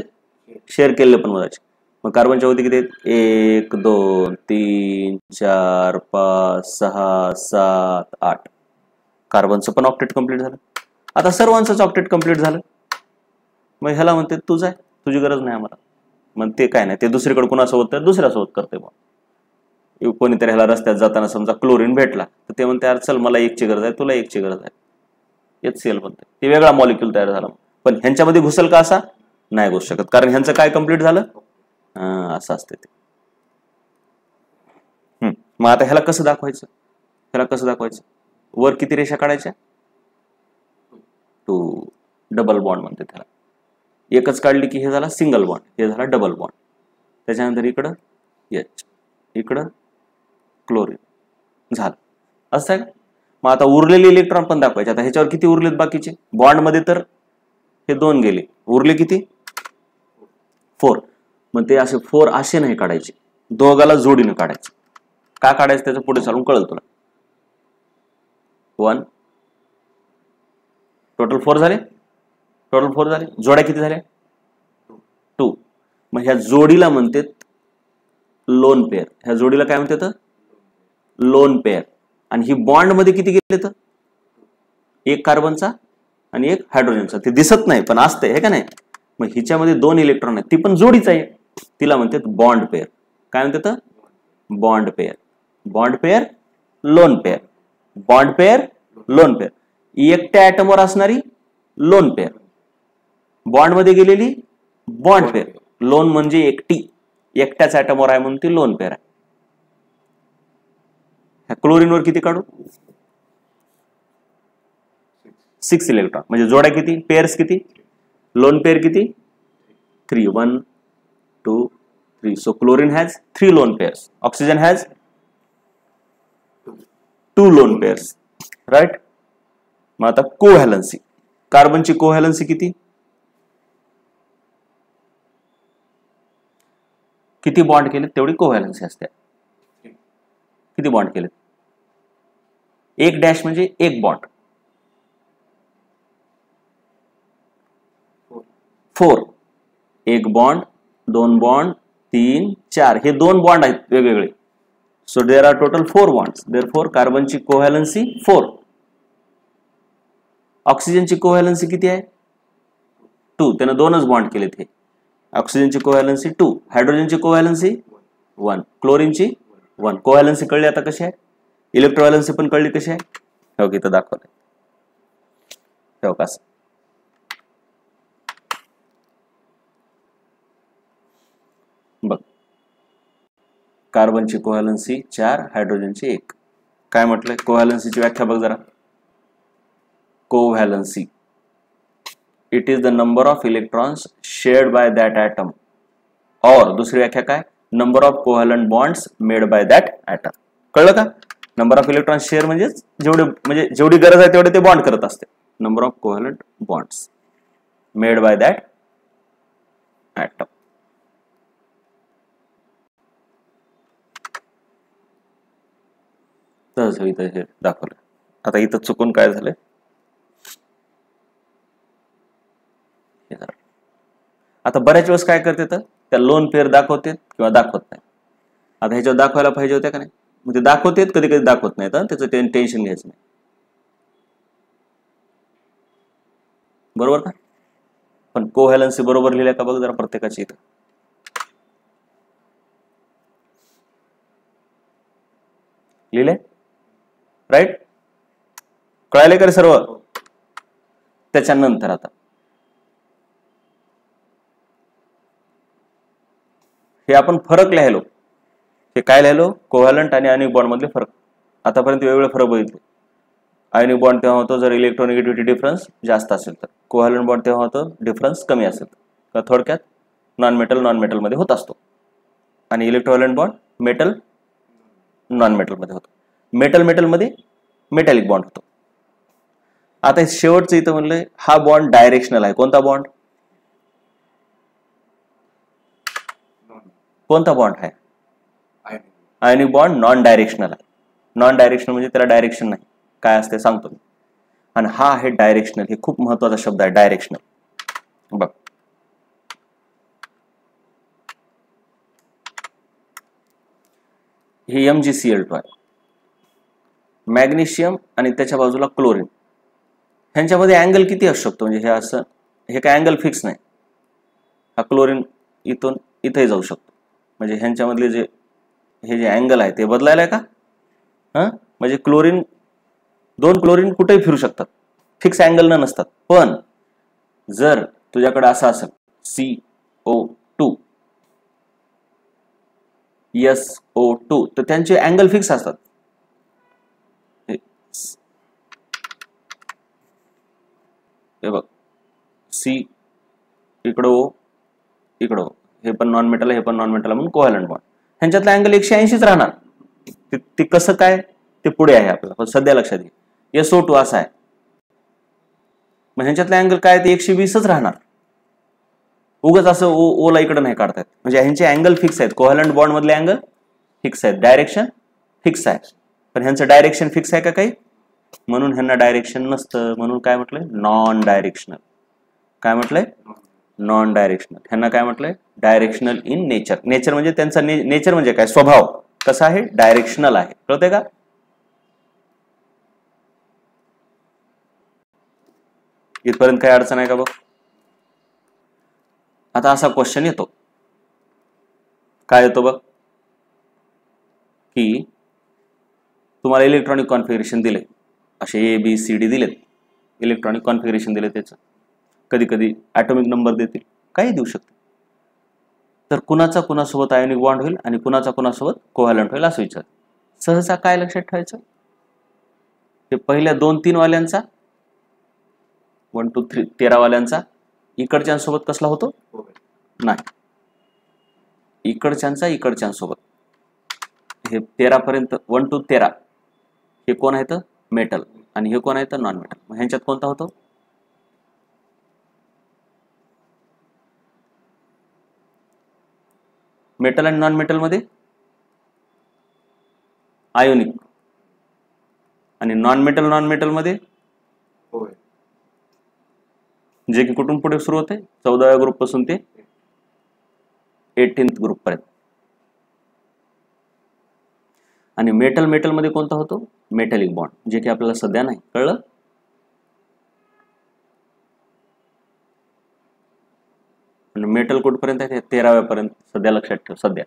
A: शेअर केलेले पण मोजायचे. मग कार्बनच्या भोवती किती आहेत? 1 2 3 4 5 6 7 8. कार्बनचं पण ऑक्टेट कंप्लीट झालं. आता सर्वांचंच ऑक्टेट कंप्लीट झालं. मग ह्याला म्हणते तुझं आहे, तुझी गरज नाही आम्हाला. मग ते काय नाही, ते दुसरीकडे कुणासोबत तर दुसऱ्यासोबत करते. मग कोणीतरी ह्याला रस्त्यात जाताना समजा क्लोरीन भेटला तर ते म्हणते, चल मला 1 ची गरज आहे, तुला 1 ची गरज आहे. HCl म्हणते. ते वेगळा मॉलिक्यूल तयार झाला. पण ह्यांच्यामध्ये घुसल का? असा नाही घुसू शकत, कारण ह्यांचं काय कंप्लीट झालं. असं असते ते. मग आता ह्याला कसं दाखवायचं, ह्याला कसं दाखवायचं, वर किती रेषा काढायच्या, 2, डबल बॉन्ड म्हणते त्याला. एकच काढली की हे झाला सिंगल बॉन्ड, हे झाला डबल बॉन्ड. त्याच्यानंतर इकडं H, इकडं क्लोरीन झालं, असं आहे. मग आता उरलेले इलेक्ट्रॉन पण दाखवायचे. आता ह्याच्यावर किती उरलेत बाकीचे, बॉन्ड मध्ये तर हे 2 गेले, उरले किती 4. मग ते असे 4 असे नाही काढायचे, दोघाला जोडीने काढायचे. का काढायचं त्याचं पुढे चालून कळलं तुला. 1, टोटल 4 झाले, टोटल 4 झाले, जोड्या किती झाल्या 2. मग ह्या जोडीला म्हणतात लोन पेअर. ह्या जोडीला काय म्हणतात, लोन पेअर. आणि ही बॉन्ड मध्ये किती गेले तर, एक कार्बनचा आणि एक हायड्रोजनचा. ते दिसत नाही पण असतंय, हे का नाही. मग हिच्यामध्ये 2 इलेक्ट्रॉन आहेत, ती पण जोडीच आहे, तिला म्हणतात बॉन्ड पेअर. काय म्हणतात, bond pair. Bond pair, lone pair, bond pair, lone pair. एकट्या ऍटमवर असणारी लोन पेअर, बॉन्ड मध्ये गेलेली बॉन्ड पेअर. लोन म्हणजे एकटी, एकट्याच ऍटमवर आहे म्हणून ती लोन पेअर आहे. क्लोरीनवर किती काढू, 6 इलेक्ट्रॉन. म्हणजे जोड्या किती, पेअर्स किती, लोन पेअर किती 3, 1, 2, 3. So chlorine has 3 lone pairs, oxygen has 2 lone pairs, right. मग आता कोव्हॅलन्सी, कार्बनची कोव्हॅलन्सी किती, किती बॉन्ड केले तेवढी कोव्हॅलन्सी असते. किती बॉन्ड केले, एक डॅश म्हणजे एक बॉन्ड, 4. एक बॉन्ड, 2 बॉन्ड, 3, 4. हे 2 बॉन्ड आहेत वेगवेगळे. So there are total 4 bonds. Therefore कार्बनची कोव्हॅलन्सी 4. ऑक्सिजनची कोव्हॅलन्सी किती आहे 2. त्यानं 2च बॉन्ड केलेत. हे ऑक्सिजनची कोव्हॅलन्सी 2, हायड्रोजनची कोव्हॅलन्सी 1, क्लोरीनची 1. कोव्हॅलन्सी कळली आता कशी आहे, इलेक्ट्रोव्हॅलन्सी पण कळली कशी आहे. हो की, इथं दाखवलंय, हो का. बघ, कार्बनची कोव्हॅलन्सी 4, हायड्रोजनची 1. काय म्हटलंय कोव्हॅलन्सीची व्याख्या बघ जरा. Covalency, it is the number of electrons shared by that atom. और दुसरी व्याख्या काय, number of covalent bonds made by that atom. कळलं का. नंबर ऑफ इलेक्ट्रॉन शेअर म्हणजे जेवढी गरज आहे तेवढे ते बॉन्ड करत असते. Number of covalent bonds made by that atom. तसं इथं हे दाखवलं. आता इथं चुकून काय झालंय, आता बऱ्याच वेळेस काय करते तर त्या लोन पेअर दाखवते किंवा दाखवत नाही. आता ह्याच्यावर दाखवायला पाहिजे होत्या का नाही, मग ते दाखवतेत, कधी कधी दाखवत नाही. तर त्याचं टेन्शन घ्यायचं नाही, बरोबर का. पण कोव्हॅलन्सी बरोबर लिहिल्या का बघ जरा प्रत्येकाची. इथं लिहिले, राईट, कळाले का सर्व. त्याच्यानंतर आता हे आपण फरक लिहायलो. हे काय लिहिलो, कोव्हॅलंट आणि आयनिक बॉन्ड मधले फरक. आतापर्यंत वेगवेगळे फरक बघितले. आयनिक बॉन्ड तेव्हा होतो जर इलेक्ट्रोनिगेटिव्हिटी डिफरन्स जास्त असेल तर, कोव्हॅलंट बॉन्ड तेव्हा होतो डिफरन्स कमी असेल तर. थोडक्यात नॉन मेटल मध्ये होत असतो आणि इलेक्ट्रोव्हॅलंट बॉन्ड मेटल नॉन मेटल मध्ये होतो. मेटल मध्ये मेटॅलिक बॉन्ड होतो. आता शेवटचं इथं म्हणलंय हा बॉन्ड डायरेक्शनल आहे. कोणता बॉन्ड, कोणता बॉन्ड आहे, आयनिक बॉन्ड नॉन डायरेक्शनल आहे. नॉन डायरेक्शनल म्हणजे त्याला डायरेक्शन नाही. काय असते सांगतो मी. आणि हा आहे डायरेक्शनल. हे खूप महत्वाचा शब्द आहे डायरेक्शनल. बघ, हे MgCl2 आहे. मॅग्नेशियम आणि त्याच्या बाजूला क्लोरीन. ह्यांच्यामध्ये अँगल किती असू शकतो, म्हणजे हे असं, हे काय अँगल फिक्स नाही. हा क्लोरीन इथून इथे जाऊ शकतो. म्हणजे ह्यांच्यामधले हे जे अँगल आहे ते बदलायला का, म्हणजे दोन क्लोरीन कुठेही फिरू शकतात, फिक्स अँगल नसतात. पण जर तुझ्याकडे असं असेल CO2 SO2 तर त्यांचे अँगल फिक्स असतात. हे बघ C इकडं O इकडं O, हे पण नॉन मेटल हे पण नॉन मेटल म्हणून कोव्हॅलंट बॉन्ड. ह्यांच्यातलं अँगल 180च राहणार. ते कसं काय ते पुढे आहे आपल्याला, पण सध्या लक्षात घे SO2 असा आहे, मग ह्यांच्यातलं अँगल काय ते 120च राहणार. उगाच असं O ला इकडे नाही काढतायत, म्हणजे ह्यांचे अँगल फिक्स आहेत. कोव्हॅलंट बॉन्ड मधले अँगल फिक्स आहेत, डायरेक्शन फिक्स आहे. पण ह्यांचं डायरेक्शन फिक्स आहे का काही, म्हणून ह्यांना डायरेक्शन नसतं, म्हणून काय म्हटलंय नॉन डायरेक्शनल. काय म्हटलंय नॉन डायरेक्शनल. ह्यांना काय म्हटलंय डायरेक्शनल इन नेचर. नेचर म्हणजे त्यांचा नेचर म्हणजे काय स्वभाव कसा आहे डायरेक्शनल आहे. कळतंय का. इथपर्यंत काही अडचण आहे का बघ. आता असा क्वेश्चन येतो, काय येतो बघ, की तुम्हाला इलेक्ट्रॉनिक कॉन्फिगरेशन दिले, असे ABCD दिलेत, इलेक्ट्रॉनिक कॉन्फिगरेशन दिले, त्याचं कधी कधी ॲटॉमिक नंबर देतील, काही देऊ शकते. तर कुणाचा कुणासोबत आयोनिक बॉन्ड होईल आणि कुणाचा कुणासोबत कोव्हॅलंट होईल असं विचार. सहसा काय लक्षात ठेवायचं, ते पहिल्या 2-3 वाल्यांचा 1 2 3 13 वाल्यांचा इकडच्यांसोबत कसला होतो नाही, इकडच्यांसोबत हे 13 पर्यंत 1 to 13 हे कोण आहेत मेटल आणि हे कोण आहेत नॉन मेटल. मग ह्यांच्यात कोणता होतो मेटल आणि नॉन मेटल मध्ये आयोनिक, आणि नॉन मेटल मध्ये जे की कुठून पुढे सुरू होते 14व्या ग्रुप पासून ते 18th ग्रुप पर्यंत. आणि मेटल मध्ये कोणता होतो मेटॅलिक बॉन्ड, जे की आपल्याला सध्या नाही. कळलं. मेटल कुठपर्यंत आहे 13व्या पर्यंत सध्या लक्षात ठेव. सध्या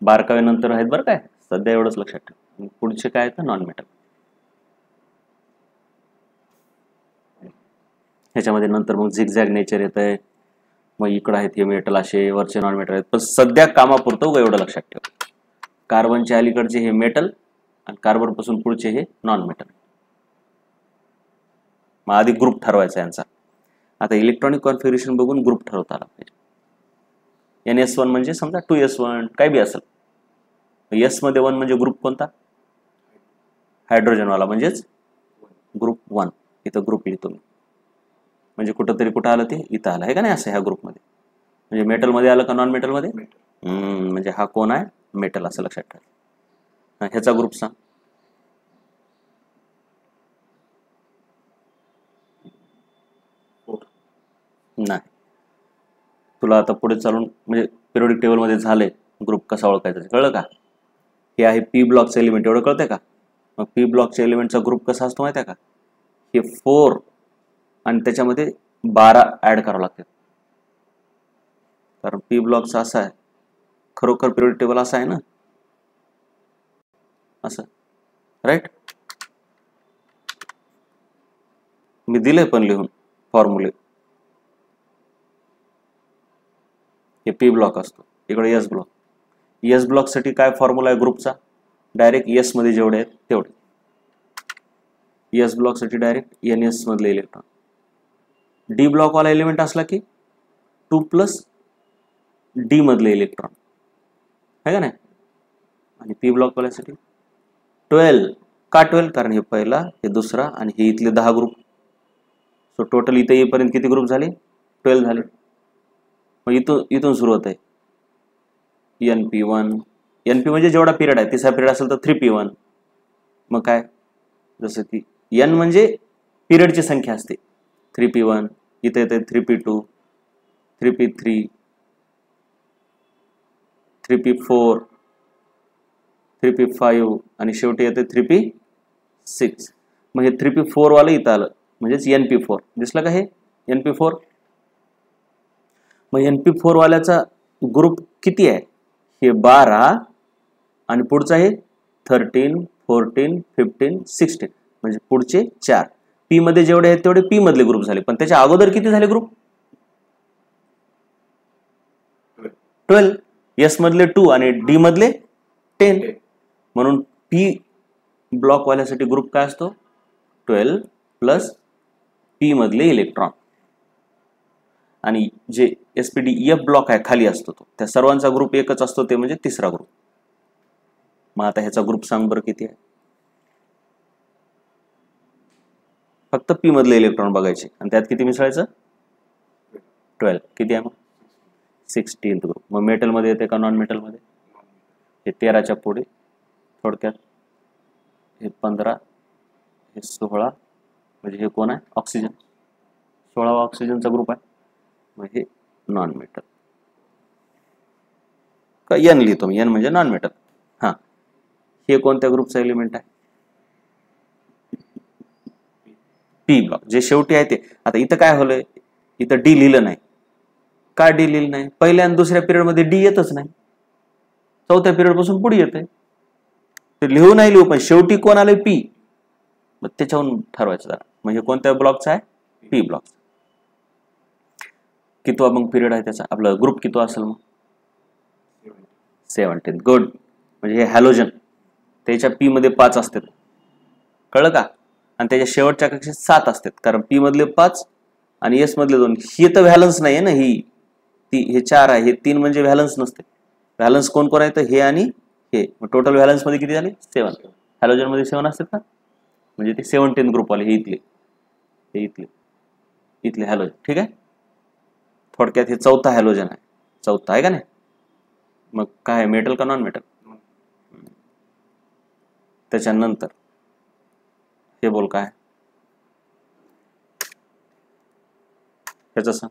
A: 12व्या नंतर आहेत बरं काय, सध्या एवढंच लक्षात ठेव. पुढचे काय आहेत नॉन मेटल. ह्याच्यामध्ये नंतर मग झिगझॅग नेचर येत आहे, मग इकडं आहेत हे मेटल असे, वरचे नॉन मेटल आहेत. पण सध्या कामापुरतं एवढं लक्षात ठेव, कार्बनच्या अलीकडचे हे मेटल आणि कार्बन पासून पुढचे हे नॉन मेटल. मग आधी ग्रुप ठरवायचा यांचा. आता इलेक्ट्रॉनिक कॉन्फिगरेशन बघून ग्रुप ठरवता आला पाहिजे. NS1 म्हणजे समजा 2S1 काय बी असेल. S मध्ये 1 म्हणजे ग्रुप कोणता हायड्रोजनवाला, म्हणजेच ग्रुप 1. इथं ग्रुप लिहितो मी, म्हणजे कुठंतरी कुठं आलं ते इथं आलं आहे का नाही असं ह्या ग्रुपमध्ये. म्हणजे मेटल मध्ये आलं का नॉन मेटल मध्ये, म्हणजे हा कोण आहे मेटल असं लक्षात ठेवा. ह्याचा ग्रुप सांग. नाही, तुला आता पुढे चालून म्हणजे पिरियोडिक टेबल मध्ये झाले ग्रुप कसा ओळखायचा कळलं का. हे आहे P ब्लॉकचं एलिमेंट, एवढं कळतंय का. मग P ब्लॉकच्या एलिमेंटचा ग्रुप कसा असतो माहिती आहे का, हे 4 आणि त्याच्यामध्ये 12 ऍड करावं लागते. कारण P ब्लॉकचा असा आहे, खरोखर पिरियोडिक टेबल असा आहे ना, असं राईट. मी दिले पण लिहून फॉर्म्युले. हे P ब्लॉक असतो, इकडे S ब्लॉक. S ब्लॉक साठी काय फॉर्म्युला आहे ग्रुपचा, डायरेक्ट S मध्ये जेवढे आहेत तेवढे. S ब्लॉक साठी डायरेक्ट NS मधले इलेक्ट्रॉन. D ब्लॉक वाला एलिमेंट असला की 2 + D मधले इलेक्ट्रॉन आहे का नाही. आणि P ब्लॉक वाल्यासाठी 12. का 12, कारण हे पहिला हे दुसरा आणि हे इथले 10 ग्रुप. सो टोटल इथे येईपर्यंत किती ग्रुप झाले 12 झाले. मग इथून सुरू होत आहे NP1. NP म्हणजे जेवढा पिरियड आहे, तिसरा पिरियड असेल तर 3P1. मग काय, जसं की N म्हणजे पिरियडची संख्या असते 3P1, इथे येते 3P2, 3P3, 3P4, 3P5 आणि शेवटी येते 3P6. मग हे 3P4 वालं इथं आलं, म्हणजेच NP4 दिसलं का. हे NP4. मग NP4 वाल्याचा ग्रुप किती आहे, हे 12 आणि पुढचा आहे 13, 14, 15, 16, म्हणजे पुढचे 4. P मध्ये जेवढे आहेत तेवढे P मधले ग्रुप झाले. पण त्याच्या अगोदर किती झाले ग्रुप 12. एस मधले 2 आणि डी मधले 10. म्हणून पी ब्लॉक वाल्यासाठी ग्रुप काय असतो 12 प्लस पी मधले इलेक्ट्रॉन. आणि जे एसपीडी एफ ब्लॉक आहे खाली असतो तो त्या सर्वांचा ग्रुप एकच असतो ते म्हणजे तिसरा ग्रुप. मग आता ह्याचा ग्रुप सांग बरं किती आहे. फक्त पी मधले इलेक्ट्रॉन बघायचे आणि त्यात किती मिसळायचं 12. किती आहे मग 16th ग्रुप. मग मेटल मध्ये येते का नॉन मेटल मध्ये. हे 13च्या पुढे थोडक्यात हे 15 हे 16 म्हणजे हे कोण आहे ऑक्सिजन 16वा ऑक्सिजनचा ग्रुप आहे. मग हे नॉन मेटल का एन लिहितो मी एन म्हणजे नॉन मेटल. हा हे कोणत्या ग्रुपचा एलिमेंट आहे पी ब्लॉक जे शेवटी आहे ते. आता इथं काय होलंय इथं डी लिहिलं नाही. का डी लिहिलं नाही पहिल्या आणि दुसऱ्या पिरियड मध्ये डी येतच नाही. चौथ्या पिरियड पासून पुढे येते ते लिहू नाही लिहू पण शेवटी कोण आले पी. मग त्याच्यावरून ठरवायचं जरा म्हणजे कोणत्या ब्लॉकचा आहे पी ब्लॉकचा. कितवा मग पिरियड आहे त्याचा आपला ग्रुप कितवा असेल मग 17. गुड. म्हणजे हे हॅलोजन त्याच्या पी मध्ये 5 असतात कळलं का आणि त्याच्या शेवटच्या कक्षेत 7 असतात कारण पी मधले 5 आणि एस मधले 2. ही तर व्हॅलन्स नाही आहे ना ही ती हे 4 आहे हे 3 म्हणजे व्हॅलन्स नसते. व्हॅलन्स कोण कोण आहे तर हे आणि हे. मग टोटल व्हॅलन्स मध्ये किती झाले 7. हॅलोजन मध्ये 7 असतात का म्हणजे ते 17th ग्रुप आले हे इथले हॅलोजन. ठीक आहे थोडक्यात हे चौथा हॅलोजन आहे. चौथा आहे का नाही. मग काय मेटल का नॉन मेटल. त्याच्यानंतर हे बोल काय त्याचं सांग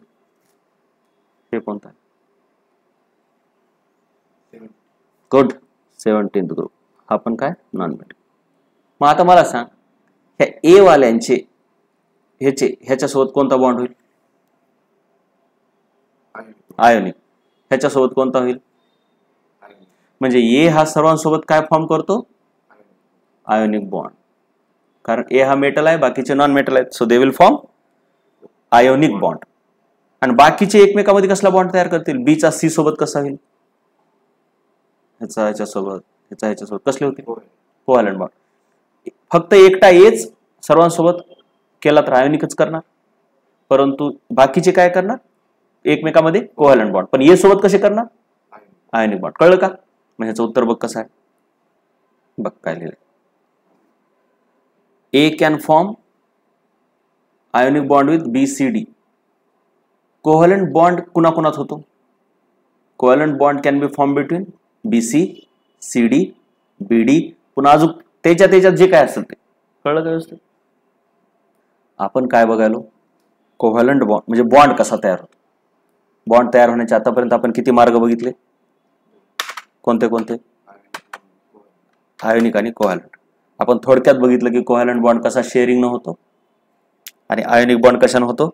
A: हे कोणतं आहे. गुड 17th ग्रुप हा पण काय नॉन मेटल. मग आता मला सांग ह्या ए वाल्यांचे ह्याच्यासोबत कोणता बॉन्ड होईल आयोनिक. ह्याच्यासोबत कोणता होईल म्हणजे ए हा सर्वांसोबत काय फॉर्म करतो आयोनिक बॉन्ड. कारण ए हा मेटल आहे बाकीचे नॉन मेटल आहेत so they will form ionic bond. आणि बाकीचे एकमेकांमध्ये कसला बॉन्ड तयार करतील बीचा सी सोबत कसा होईल ह्याच्यासोबत कसले होतील कोव्हॅलंट बॉन्ड. फक्त एकटा एच सर्वांसोबत केला तर आयोनिकच करणार परंतु बाकीचे काय करणार एकमेकांमध्ये कोव्हॅलंट बॉन्ड पण ए सोबत कसे करणार आयोनिक बॉन्ड. कळलं का. मग ह्याचं उत्तर बघ कसं आहे बघ काय लिहिलंय. A can form ionic bond with BCD. Covalent bond कुणाकुणात होतो covalent bond can be form between BC CD BD पुन्हा अजून त्याच्यात जे काय असेल ते. कळलं का व्यवस्थित. आपण काय बघायलो कोव्हॅलंट बॉन्ड म्हणजे बॉन्ड कसा तयार होतो. बॉन्ड तयार होण्याच्या आतापर्यंत आपण किती मार्ग बघितले कोणते कोणते आयोनिक आणि कोव्हॅलंट. आपण थोडक्यात बघितलं की कोव्हॅलंट बॉन्ड कसा शेअरिंग न होतो आणि आयोनिक बॉन्ड कशाने होतो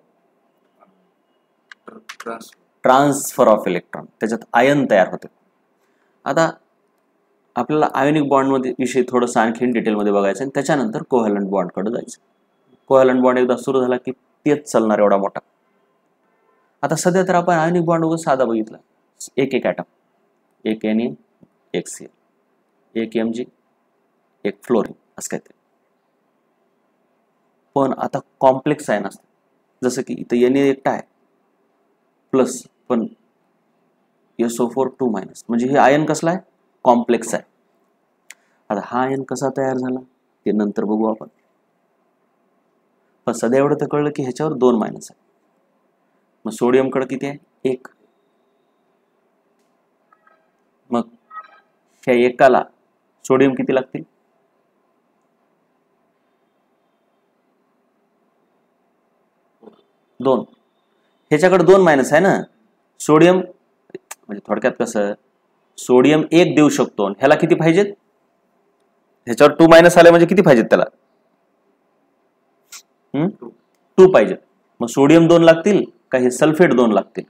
A: ट्रान्सफर ऑफ इलेक्ट्रॉन त्याच्यात आयन तयार होते. आता आपल्याला आयोनिक बॉन्ड मध्ये विषयी थोडंसं आणखीन डिटेलमध्ये बघायचं आणि त्याच्यानंतर कोव्हॅलंट बॉन्ड कडे जायचं. कोव्हॅलंट बॉन्ड एकदा सुरू झाला की तेच चालणार एवढा मोठा. आता सध्या तर आपण आयोनिक बॉन्ड वगैरे साधा बघितला एक ॲटम एक Na एक Cl एक Mg एक फ्लोरीन असं काय ते. पण आता कॉम्प्लेक्स आयन असतात जसं की इथं Na एकटा आहे प्लस पण SO4 2- म्हणजे हे आयन कसला आहे कॉम्प्लेक्स आहे. आता हा आयन कसा तयार झाला ते नंतर बघू आपण. पण सध्या एवढं तर कळलं की ह्याच्यावर 2 मायनस आहे. मग सोडियम कडे किती आहे 1. मग ह्या एकाला सोडियम किती लागतील 2. ह्याच्याकडे 2 मायनस आहे ना सोडियम म्हणजे थोडक्यात कसं सोडियम 1 देऊ शकतो ह्याला किती पाहिजेत ह्याच्यावर 2 मायनस आले म्हणजे किती पाहिजेत त्याला 2 पाहिजेत. मग सोडियम 2 लागतील का हे सल्फेट 2 लागतील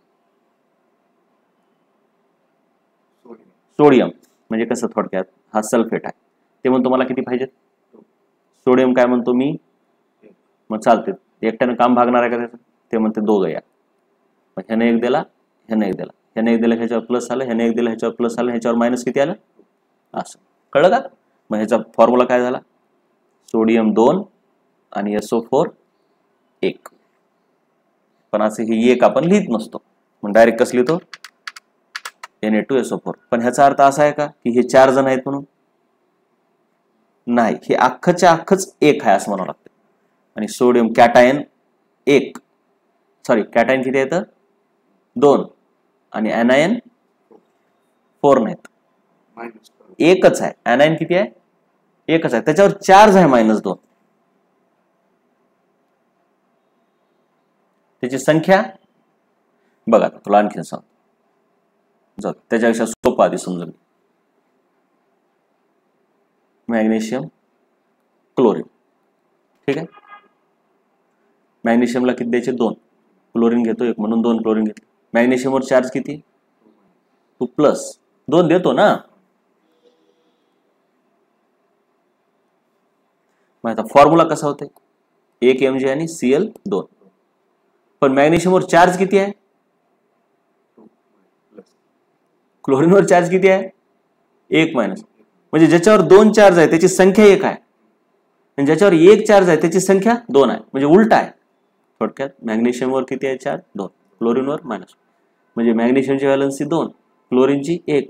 A: सोडियम म्हणजे कसं थोडक्यात हा सल्फेट आहे ते म्हणतो मला किती पाहिजेत सोडियम काय म्हणतो मी मग चालते एकट्यानं काम भागणार आहे का त्याचं ते म्हणते दोघं या. मग ह्यानं एक दिला ह्यानं एक दिला ह्याने एक दिलं ह्याच्यावर प्लस आलं, ह्याने एक दिलं ह्याच्यावर प्लस आलं, ह्याच्यावर मायनस किती आलं, असं कळलं का? मग ह्याचा फॉर्म्युला काय झाला, सोडियम 2 आणि SO4 1. पण असं ही एक आपण लिहित नसतो, मग डायरेक्ट कसं लिहितो, Na2SO4. पण ह्याचा अर्थ असा आहे का की हे 4 जण आहेत म्हणून, नाही, हे अख्खच्या अख्खच एक आहे असं म्हणावं लागतं. आणि सोडियम कॅटायन 1, सॉरी कॅटायन किती आहेत, 2 आणि एनायन 4 नाहीत, एकच आहे. एनायन किती आहे, एकच आहे, त्याच्यावर चार्ज आहे -2. त्याची संख्या बघा, तुला आणखीन सांग, जाऊ त्याच्यापेक्षा सोपं आधी समजून. मॅग्नेशियम क्लोरीन, ठीक आहे, मॅग्नेशियमला किती द्यायचे, 2, क्लोरीन घेतो 1 म्हणून 2 क्लोरीन घेतले. मॅग्नेशियमवर चार्ज किती, 2+2 देतो ना. मग आता फॉर्म्युला कसा होते, 1 Mg आणि Cl2. पण मॅग्नेशियमवर चार्ज किती आहे, क्लोरीनवर चार्ज किती आहे, 1 मायनस. म्हणजे ज्याच्यावर 2 चार्ज आहे त्याची संख्या 1 आहे आणि ज्याच्यावर 1 चार्ज आहे त्याची संख्या 2 आहे, म्हणजे उलट आहे. थोडक्यात मॅग्नेशियमवर किती आहे चार्ज, 2, क्लोरीनवर -. म्हणजे मॅग्नेशियमची व्हॅलन्सी 2, क्लोरीनची 1.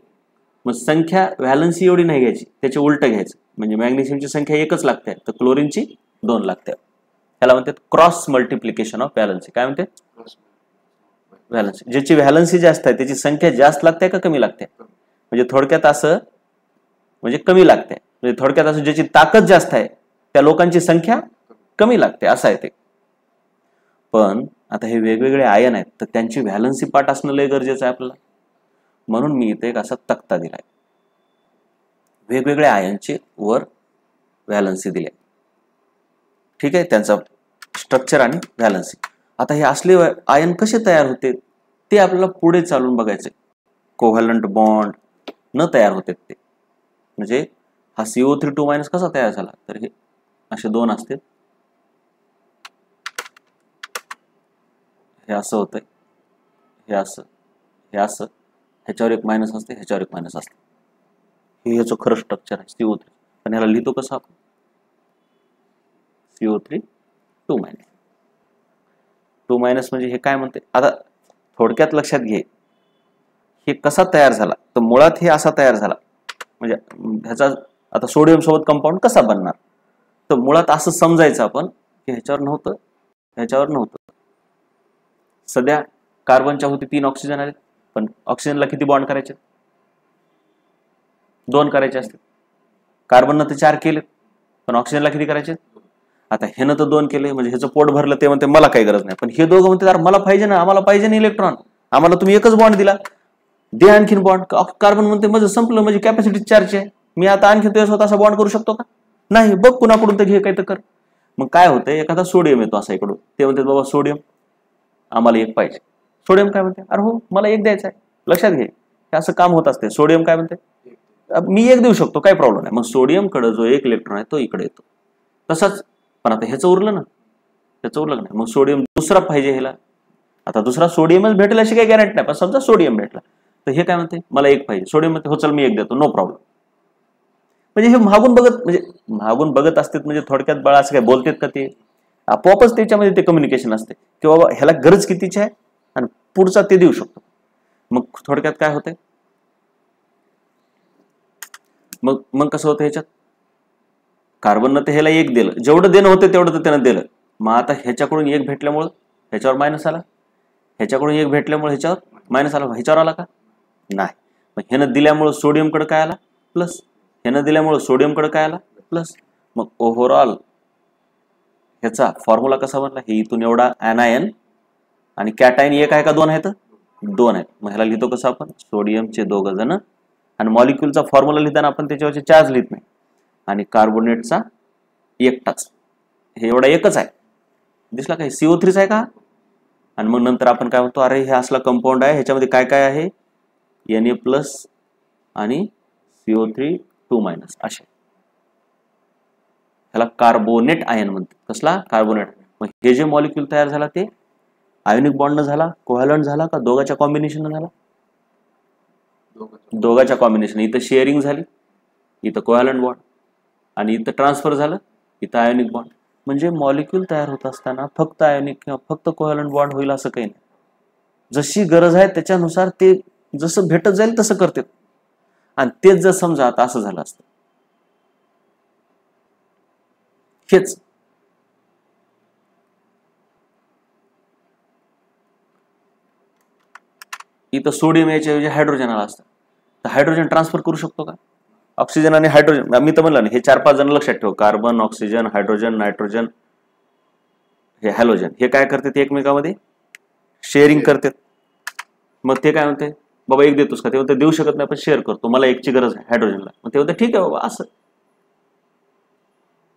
A: मग संख्या व्हॅलन्सी एवढी नाही घ्यायची, त्याचे उलट घ्यायचं. म्हणजे मॅग्नेशियमची संख्या 1च लागते तर क्लोरीनची 2 लागते. ह्याला म्हणतात क्रॉस मल्टिप्लिकेशन ऑफ व्हॅलन्सी. काय म्हणते, व्हॅलन्सी. ज्याची व्हॅलन्सी जास्त आहे त्याची संख्या जास्त लागते का कमी लागते, म्हणजे थोडक्यात असं, म्हणजे कमी लागते. म्हणजे थोडक्यात असं ज्याची ताकद जास्त आहे त्या लोकांची संख्या कमी लागते, असं आहे ते. पण आता हे वेगवेगळे आयन आहेत तर त्यांची व्हॅलन्सी पार्ट असणं लय गरजेचं आहे आपल्याला. म्हणून मी इथे एक असा तक्ता दिलाय, वेगवेगळ्या आयनचे वर व्हॅलन्सी दिले, ठीक आहे, त्यांचा स्ट्रक्चर आणि व्हॅलन्सी. आता हे असले आयन कसे तयार होते ते आपल्याला पुढे चालून बघायचे. कोव्हॅलंट बॉन्ड न तयार होते ते, म्हणजे हा CO3 2- कसा तयार झाला, तर हे असे 2 असते, हे असं होतंय, हे असं, हे असं, ह्याच्यावर एक मायनस असते, ह्याच्यावर एक मायनस असते. हे ह्याचं खरं स्ट्रक्चर आहे CO3. पण ह्याला लिहितो कसं आपण, CO3 2-. 2- म्हणजे हे काय म्हणते, आता थोडक्यात लक्षात घे, हे कसा तयार झाला, तर मुळात हे असा तयार झाला. म्हणजे ह्याचा आता सोडियम सोबत कंपाऊंड कसा बनणार, तर मुळात असं समजायचं आपण की ह्याच्यावर नव्हतं, ह्याच्यावर नव्हतं. सध्या कार्बनच्या होती 3 ऑक्सिजन आले, पण ऑक्सिजनला किती बॉन्ड करायचे, 2 करायचे असते. कार्बननं तर 4 केले, पण ऑक्सिजनला किती करायचे. आता ह्यानं तर 2 केले, म्हणजे ह्याचं पोट भरलं, ते म्हणते मला काही गरज नाही. पण हे दोघं म्हणते अरे मला पाहिजे ना, आम्हाला पाहिजे ना इलेक्ट्रॉन, आम्हाला तुम्ही एकच बॉन्ड दिला, दे आणखीन बॉन्ड. कार्बन म्हणते माझं संपलं, म्हणजे कॅपॅसिटी चार्ज आहे, मी आता आणखी तुझ्या स्वतः बॉन्ड करू शकतो का, नाही, बघ कुणाकडून तर घे, काही तर कर. मग काय होतंय, एखादा सोडियम येतो असा इकडून, ते म्हणते बाबा सोडियम आम्हाला 1 पाहिजे. सोडियम काय म्हणते, अरे हो मला 1 द्यायचा आहे. लक्षात घे, हे असं काम होत असते. सोडियम काय म्हणते, मी 1 देऊ शकतो, काही प्रॉब्लेम नाही. मग सोडियम कडे जो 1 इलेक्ट्रॉन आहे तो इकडे येतो. तसंच पण आता ह्याचं उरलं ना, ह्याचं उरलं नाही, मग सोडियम दुसरा पाहिजे ह्याला. आता दुसरा सोडियमच भेटेल अशी काही गॅरंटी नाही, पण समजा सोडियम भेटला तर हे काय म्हणते, मला 1 पाहिजे. सोडियम म्हणते हो चल मी 1 देतो, नो प्रॉब्लेम. म्हणजे हे मागून बघत, म्हणजे मागून बघत असतात, म्हणजे थोडक्यात बाळा असं काय बोलतात का, ते आपोआपच त्याच्यामध्ये ते कम्युनिकेशन असते की बाबा ह्याला गरज कितीची आहे आणि पुढचा ते देऊ शकतो. मग थोडक्यात काय होतंय, मग कसं होतं, ह्याच्यात कार्बननं तर ह्याला 1 दिलं, जेवढं देणं होतं तेवढं तर त्यानं दिलं. मग आता ह्याच्याकडून 1 भेटल्यामुळं ह्याच्यावर मायनस आला, ह्याच्याकडून 1 भेटल्यामुळे ह्याच्यावर मायनस आला, ह्याच्यावर आला का नाही. मग ह्यानं दिल्यामुळं सोडियमकडे काय आला, प्लस. ह्यानं दिल्यामुळं सोडियमकडे काय आला, प्लस. मग ओव्हरऑल ह्याचा फॉर्म्युला कसा बनला, हे इथून एवढा एनायन आणि कॅटायन 1 आहे का 2 आहेत, 2 आहेत. मग ह्याला लिहितो कसं आपण, सोडियमचे 2 जण, आणि मॉलिक्यूलचा फॉर्म्युला लिहिताना आपण त्याच्यावरचे चार्ज लिहित नाही, आणि कार्बोनेटचा एकटाच, हे एवढा एकच आहे. दिसला काय, CO3 आहे का. आणि मग नंतर आपण काय म्हणतो, अरे हे असला कंपाऊंड आहे, ह्याच्यामध्ये काय काय आहे, Na+ आणि CO3 असे. ह्याला कार्बोनेट आयन म्हणतात. कसला, कार्बोनेट. मग हे जे मॉलिक्यूल तयार झाला ते आयोनिक बॉन्ड झाला, कोव्हॅलंट झाला का दोघांच्या कॉम्बिनेशन झाला, दोघांच्या कॉम्बिनेशन. इथं शेअरिंग झाली, इथं कोव्हॅलंट बॉन्ड, आणि इथं ट्रान्सफर झालं, इथं आयोनिक बॉन्ड. म्हणजे मॉलिक्यूल तयार होत असताना फक्त आयोनिक किंवा फक्त कोव्हॅलंट बॉन्ड होईल असं काही नाही. जशी गरज आहे त्याच्यानुसार ते जसं भेटत जाईल तसं करते. आणि तेच जर समजा आता असं झालं असतं, हेच इथं सोडियम याच्या ऐवजी हायड्रोजन आला असतं, तर हायड्रोजन ट्रान्सफर करू शकतो का? ऑक्सिजन आणि हायड्रोजन, मी तर म्हणलं ना, हे 4-5 जण लक्षात ठेव. कार्बन, ऑक्सिजन, हायड्रोजन, नायट्रोजन, हे हॅलोजन, हे काय करतात एकमेकांमध्ये शेअरिंग करतात. मग ते काय म्हणते, बाबा एक देतोस का? ते म्हणते देऊ शकत नाही, पण शेअर करतो, मला एकची गरज आहे हायड्रोजनला. मग ते म्हणते ठीक आहे बाबा, असं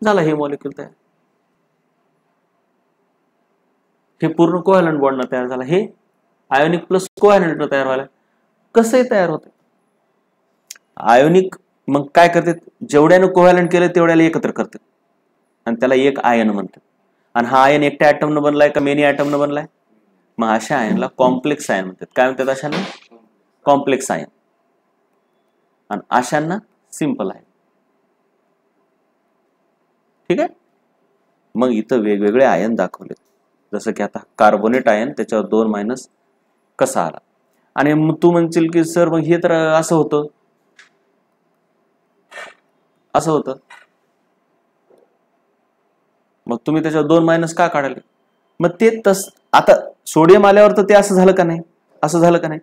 A: झालं हे मॉलिक्यूल तयार. हे पूर्ण कोव्हॅलंट बॉन्डनं तयार झाला. हे आयोनिक प्लस कोव्हॅलंटनं तयार व्हायला. कसंही तयार होते आयोनिक. मग काय करतात, जेवढ्यानं कोव्हॅलंट केलं तेवढ्याला एकत्र करतात आणि त्याला एक आयन म्हणतात. आणि हा आयन एकट्या ॲटमनं बनलाय का मेनी ॲटमनं बनलाय? मग अशा आयनला कॉम्प्लेक्स आयन म्हणतात. काय म्हणतात अशांना? Complex ion. आणि अशांना सिंपल आयन. ठीक आहे. मग इथं वेगवेगळे आयन दाखवले, जसं की आता कार्बोनेट आयन, त्याच्यावर 2 मायनस कसा आला. आणि मग तू म्हणशील की सर मग हे तर असं होतं, असं होतं, मग तुम्ही त्याच्यावर 2 मायनस का काढले? मग ते आता सोडियम आल्यावर तर ते असं झालं का नाही, असं झालं का नाही?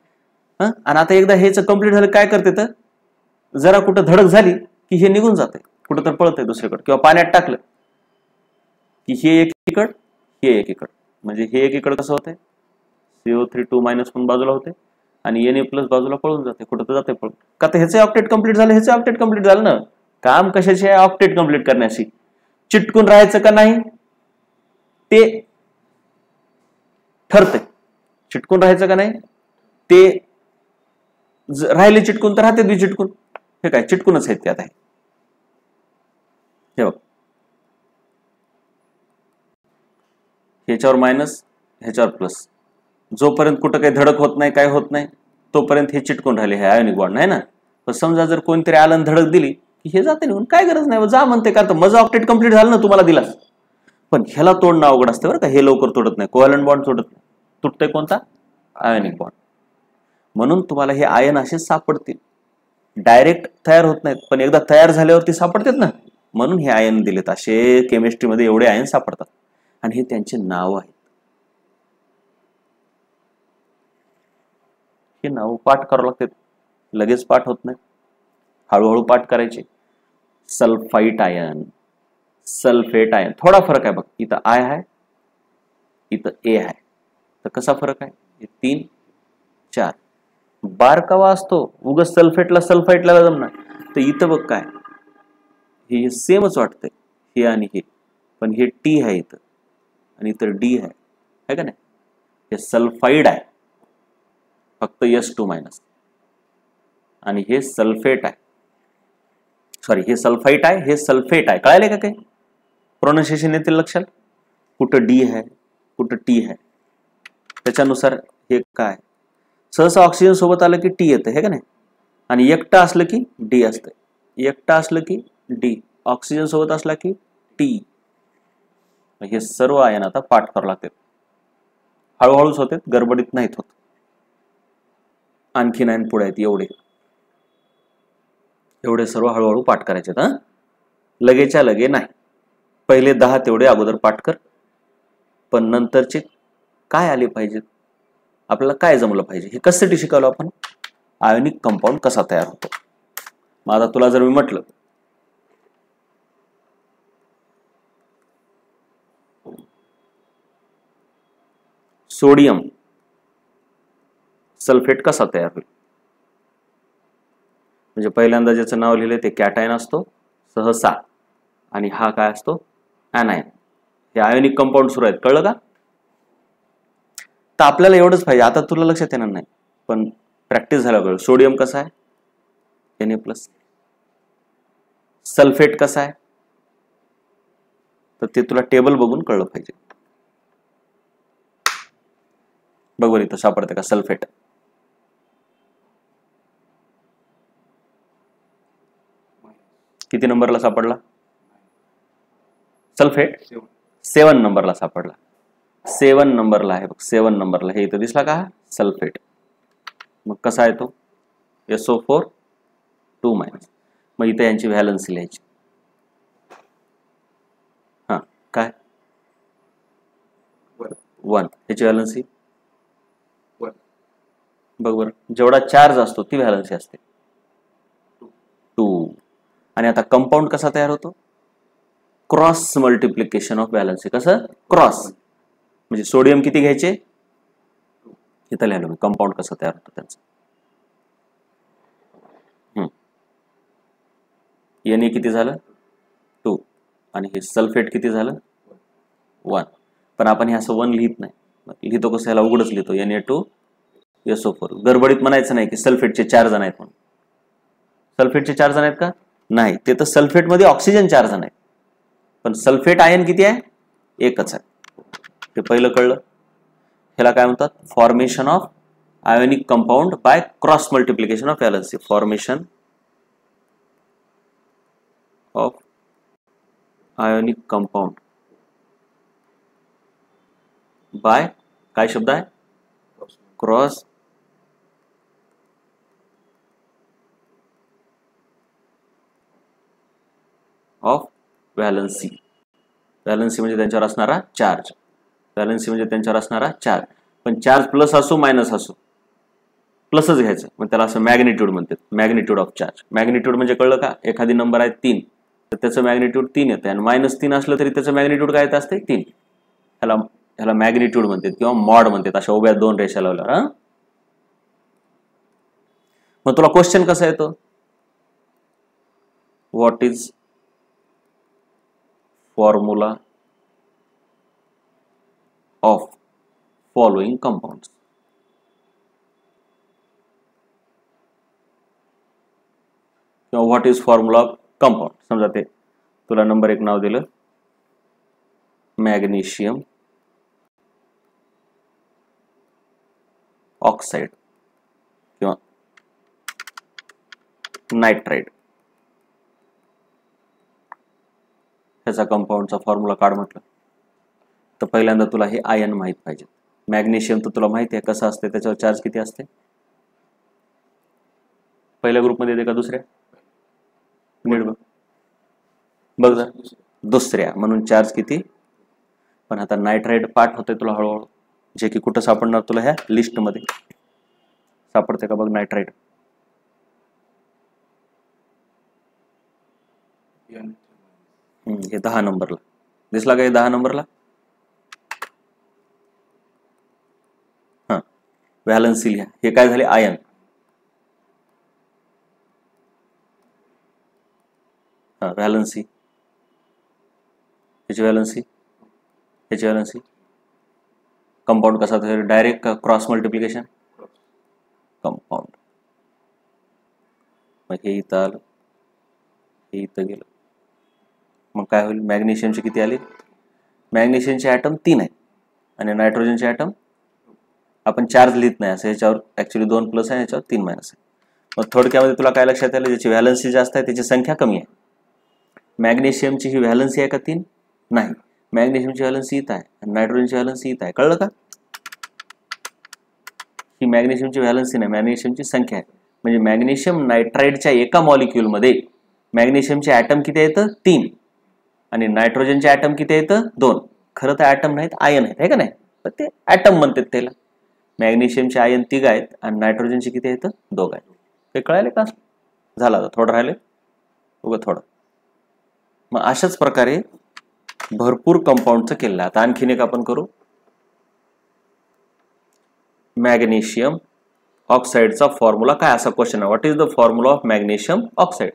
A: आणि आता एकदा हेच कम्प्लीट झालं, काय करते तर जरा कुठं धडक झाली की हे निघून जाते, कुठं तर पळतंय दुसरीकडे, किंवा पाण्यात टाकलं की हे एकीकड, हे एकीकड. म्हणजे हे एकीकड कसं होतंय, CO3 2 मायनस म्हणून बाजूला होते आणि Na प्लस बाजूला पळून जाते, कुठं तर जाते पळून. का तर ह्याचे ऑक्टेट कम्प्लीट झालं, ह्याचे ऑक्टेट कम्प्लीट झालं ना. काम कशाचे आहे? ऑक्टेट कम्प्लीट करण्याची. चिटकून राहायचं का नाही ते ठरते. चिटकून राहायचं का नाही ते, राहिले चिटकून तर राहते बी चिटकून. हे काय चिटकूनच आहेत ते. आता हे बघ, ह्याच्यावर मायनस, ह्याच्यावर प्लस. जोपर्यंत कुठं काही धडक होत नाही, काय होत नाही, तोपर्यंत हे चिटकून राहिले, हे आयोनिक बॉन्ड आहे ना. पण समजा जर कोणतरी आलं धडक दिली की हे जाते निघून, काय गरज नाही, जा म्हणते. का तर माझं ऑक्टेट कम्प्लीट झालं ना, तुम्हाला दिलास. पण ह्याला तोडणं अवघड असतं बरं का. हे लवकर तोडत नाही, कोव्हॅलंट बॉन्ड तोडत नाही. तुटतंय कोणता? Ionic bond. म्हणून तुम्हाला हे आयन असेच सापडतील, डायरेक्ट तयार होत नाहीत, पण एकदा तयार झाल्यावरती सापडतात ना. म्हणून हे आयन दिलेत. असे केमिस्ट्रीमध्ये एवढे आयन सापडतात आणि हे त्यांचे नाव आहेत. हे नाव पाठ करावं लागतात, लगेच पाठ होत नाही, हळूहळू पाठ करायचे. सल्फाइट आयन, सल्फेट आयन, थोडा फरक आहे बघ. इथं आय आहे, इथं ए आहे, तर कसा फरक आहे? 3 4 बारकावा असतो. उगाच सल्फेटला सल्फाइटला जमणार. तर इथं बघ काय, हे सेमच वाटतंय हे आणि हे, पण हे टी आहे इथं आणि इथं डी आहे का नाही. हे सल्फाइड आहे, फक्त S2 मायनस. आणि हे सल्फेट आहे, सॉरी हे सल्फाइट आहे, हे सल्फेट आहे. कळायले का काही? प्रोनाउन्सिएशन येतील लक्षात. कुठं डी आहे, कुठं टी आहे, त्याच्यानुसार हे काय. सहसा ऑक्सिजन सोबत आलं की टी येतं, हे का नाही. आणि एकटा असलं की डी असतं, एकटा असलं की डी, ऑक्सिजन सोबत असला की टी. हे सर्व आयन आता पाठ करावं लागतात. हळूहळूच होते, गडबडीत नाहीत होत. आणखीन आयन पुढे आहेत एवढे सर्व हळूहळू पाठ करायचे. लगेच्या लगे नाही. पहिले 10 तेवढे अगोदर पाठ कर, पण नंतरचे काय आले पाहिजेत, आपल्याला काय जमलं पाहिजे, हे कशासाठी शिकवलं आपण? आयोनिक कंपाऊंड कसा तयार होतो. मग आता तुला जर मी म्हटलं सोडियम सल्फेट कसा तयार होईल, म्हणजे पहिल्यांदा ज्याचं नाव लिहिले ते कॅटायन असतो सहसा, आणि हा काय असतो? ॲनायन. हे आयोनिक कंपाऊंड सुरू आहेत, कळलं का? तर आपल्याला एवढंच पाहिजे. आता तुला लक्षात येणार नाही, पण प्रॅक्टिस झाल्या कळलं. सोडियम कसा आहे? Na+. सल्फेट कसा आहे? तर ते तुला टेबल बघून कळलं पाहिजे. बघ बरं, इथं सापडते का सल्फेट? किती नंबरला सापडला? सल्फेट 7 नंबरला सापडला. 7 नंबरला आहे बघ, 7 नंबरला. हे इथं दिसला का? सल्फेट. मग कसा आहे तो? SO4 2 minus. मग इथे यांची व्हॅलन्सी लिहायची. हा काय? 1. याची व्हॅलन्सी बघ बरं, जेवढा चार्ज असतो ती व्हॅलन्सी असते 2. आणि आता कंपाऊंड कसा तयार होतो? Cross multiplication of valency. कसं? क्रॉस. म्हणजे सोडियम किती घ्यायचे? इथं लिहिलं मी कंपाऊंड कसं तयार होतं त्यांचं. Na किती झालं? 2. आणि हे सल्फेट किती झालं? 1. पण आपण हे असं 1 लिहित नाही. लिहितो कसं? याला उघडच लिहितो Na2SO4. गडबडीत म्हणायचं नाही की सल्फेटचे 4 जण आहेत म्हणून. सल्फेटचे 4 जण आहेत का? नाही. ते तर सल्फेटमध्ये ऑक्सिजन 4 जण आहेत. पण सल्फेट आयन किती आहे? एकच आहे. ते पहिलं कळलं. ह्याला काय म्हणतात? Formation of ionic compound by cross multiplication of valency. Formation of ionic compound by काय शब्द आहे? Cross of valency. व्हॅलन्सी म्हणजे त्यांच्यावर असणारा चार्ज. व्हॅलन्सी म्हणजे त्यांच्यावर असणारा चार्ज. पण चार्ज प्लस असो मायनस असो, प्लसच घ्यायचं. मग त्याला असं मॅग्निट्यूड म्हणतात. Magnitude of charge. मॅग्निट्यूड म्हणजे कळलं का? एखादी नंबर आहे 3 तर त्याचं मॅग्निट्यूड 3 येतं. आणि -3 असलं तरी त्याचं मॅग्निट्यूड काय येत असते? 3. ह्याला मॅग्निट्यूड म्हणतात किंवा मॉड म्हणतात. अशा उभ्या 2 रेषा लावल्या. मग तुला क्वेश्चन कसा येतो? What is formula of following compounds. किंवा what is formula of compound. समजा ते तुला नंबर 1 नाव दिलं मॅग्नेशियम ऑक्साइड किंवा नायट्राइड. ह्याचा कंपाऊंडचा फॉर्म्युला काढ म्हटलं तर पहिल्यांदा तुला हे आयन माहित पाहिजे. मॅग्नेशियम तर तुला माहिती आहे कसं असते, त्याच्यावर चार्ज किती असते? पहिल्या ग्रुपमध्ये येते का दुसऱ्या? नीट बघ जर दुसऱ्या, म्हणून चार्ज किती. पण आता नायट्राइड पाठ होते तुला हळूहळू, जे की कुठं सापडणार तुला? ह्या लिस्ट मध्ये सापडते का बघ नायट्राइड. हे 10 नंबरला दिसला का? 10 नंबरला. हा व्हॅलन्सी लिहा. हे काय झाले? आयन. हा व्हॅलन्सी. ह्याची व्हॅलन्सी, ह्याची व्हॅलन्सी. कंपाऊंड कसा तर डायरेक्ट क्रॉस मल्टिप्लिकेशन कंपाऊंड. मग हे इथं आलं, हे इथं गेलं. मग काय होईल? मॅग्नेशियमचे किती आले? मॅग्नेशियमचे ॲटम 3 आहेत आणि नायट्रोजनचे ॲटम आपण चार्ज लिहित नाही. असं ह्याच्यावर ॲक्च्युली 2 प्लस आहे, ह्याच्यावर 3 मायनस आहे. मग थोडक्यामध्ये तुला काय लक्षात आलं? ज्याची व्हॅलन्सी जास्त आहे त्याची संख्या कमी आहे. मॅग्नेशियमची ही व्हॅलन्सी आहे का 3? नाही. मॅग्नेशियमची व्हॅलन्सी इथं आहे आणि नायट्रोजनची व्हॅलन्सी इथं आहे. कळलं का? ही मॅग्नेशियमची व्हॅलन्सी नाही, मॅग्नेशियमची संख्या आहे. म्हणजे मॅग्नेशियम नायट्राइडच्या एका मॉलिक्यूलमध्ये मॅग्नेशियमचे ॲटम किती येतं? 3. आणि नायट्रोजनचे ॲटम किती येतं? 2. खरं तर ॲटम नाहीत, आयन आहेत, आहे का नाही? तर ते ॲटम म्हणतात त्याला. मॅग्नेशियमचे आयन 3 आहेत आणि नायट्रोजनचे किती येतं? 2 आहेत. ते कळाले का? झालं आता थोडं राहिले उगं थोडं. मग अशाच प्रकारे भरपूर कंपाऊंडचं केलं. आता आणखीन एक आपण करू. मॅग्नेशियम ऑक्साइडचा फॉर्म्युला काय? असा क्वेश्चन आहे. What is the formula of magnesium oxide.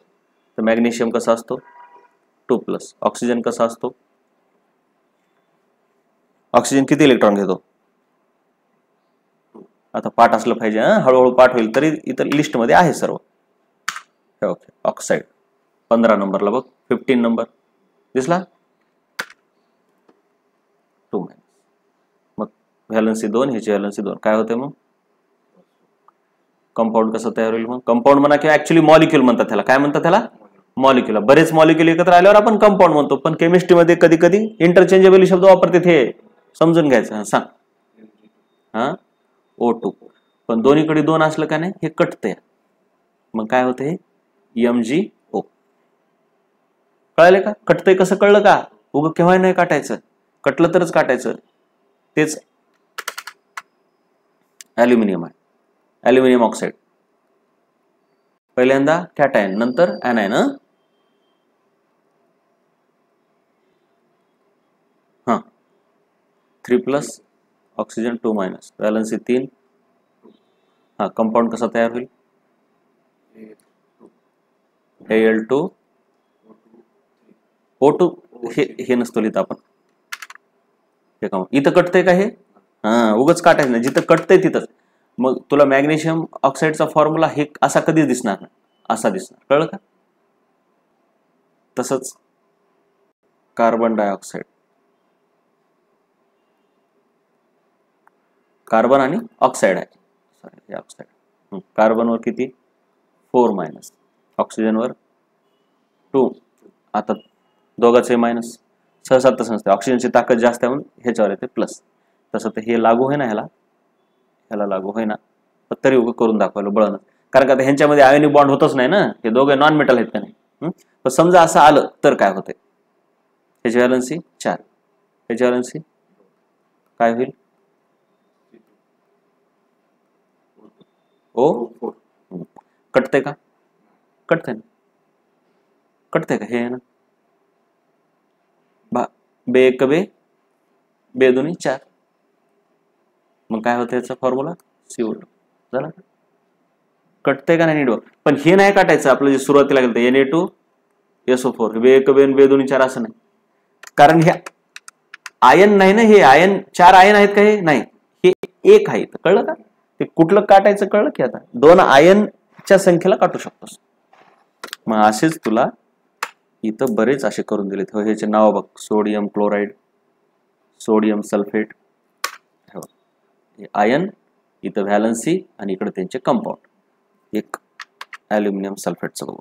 A: तर मॅग्नेशियम कसा असतो? 2+. ऑक्सिजन कसा असतो? ऑक्सिजन किती इलेक्ट्रॉन घेतो? आता पाठ असलं पाहिजे, हळूहळू पाठ होईल. तरी इथं लिस्टमध्ये आहे सर्व. ओके. ऑक्साइड 15 नंबरला बघ. 15 नंबर दिसला? 2 मायनस. मग व्हॅलन्सी 2, ह्याची व्हॅलन्सी 2. काय होते मग? कंपाऊंड कसं तयार होईल? मग कंपाऊंड म्हणा किंवा ऍक्च्युली मॉलिक्यूल म्हणतात त्याला. काय म्हणतात त्याला? मॉलिक्युल. बरेच मॉलिक्युल एकत्र आल्यावर आपण कंपाऊंड म्हणतो, पण केमिस्ट्रीमध्ये कधी कधी इंटरचेंजेबल शब्द वापरते, हे समजून घ्यायचं. सांग. हा O2. पण दोन्हीकडे 2 असलं का नाही हे कटतंय, मग काय होते MgO. कळले का? कटतंय कसं कळलं का? उग केव्हा नाही काटायचं, कटलं तरच काटायचं. तेच ॲल्युमिनियम आहे, ॲल्युमिनियम ऑक्साईड. पहिल्यांदा कॅटायन नंतर ॲनायन. हां 3+ ऑक्सिजन 2- व्हॅलन्सी 3. हा कंपाऊंड कसा तयार होईल? Al2 O2. हे नसतो लिहित आपण, हे का इथं कटतंय का हे? हा उगच काटायचं नाही, जिथं कटतंय तिथंच. मग तुला मॅग्नेशियम ऑक्साईडचा फॉर्म्युला हे असा कधीच दिसणार नाही, असा दिसणार. कळलं का? तसंच कार्बन डायऑक्साईड, कार्बन आणि ऑक्साईड आहे, सॉरी ऑक्साईड. कार्बनवर किती? 4-, ऑक्सिजनवर 2. आता दोघांचे मायनस, सहसा तसं नसते, ऑक्सिजनची ताकद जास्त आहे म्हणून ह्याच्यावर येते प्लस. तसं तर हे लागू आहे ना, ह्याला लागू आहे ना, पण तरी उगं करून दाखवायला बळण, कारण का ह्यांच्यामध्ये आयोनिक बॉन्ड होतच नाही ना, हे दोघे नॉन मेटल आहेत का नाही. पण समजा असं आलं तर काय होते? ह्याची व्हॅलन्सी 4, ह्याची व्हॅलन्सी काय होईल? O4. कटते का? कटते ना, कटते का? हे आहे ना, बे 1 बे, बे 2 4. मग काय होतं याचा फॉर्म्युला? CO2 झाला. कटते का नाही नीट? पण हे नाही काटायचं आपलं जे सुरुवातीला गेलं Na2SO4. बे 1 बे, बे 2 4 असं नाही, कारण हे आयन नाही ना, हे आयन 4 आयन आहेत का? हे नाही, हे 1 आहे. कळलं का? ते कुठलं काटायचं कळलं की आता 2 आयनच्या संख्येला काटू शकतोस. मग असेच तुला इथं बरेच असे करून दिलेत. ह्याचे नाव बघ, sodium chloride, sodium sulphate, ion, इथं व्हॅलन्सी आणि इकडे त्यांचे कंपाऊंड. एक ॲल्युमिनियम सल्फेटचं बघू.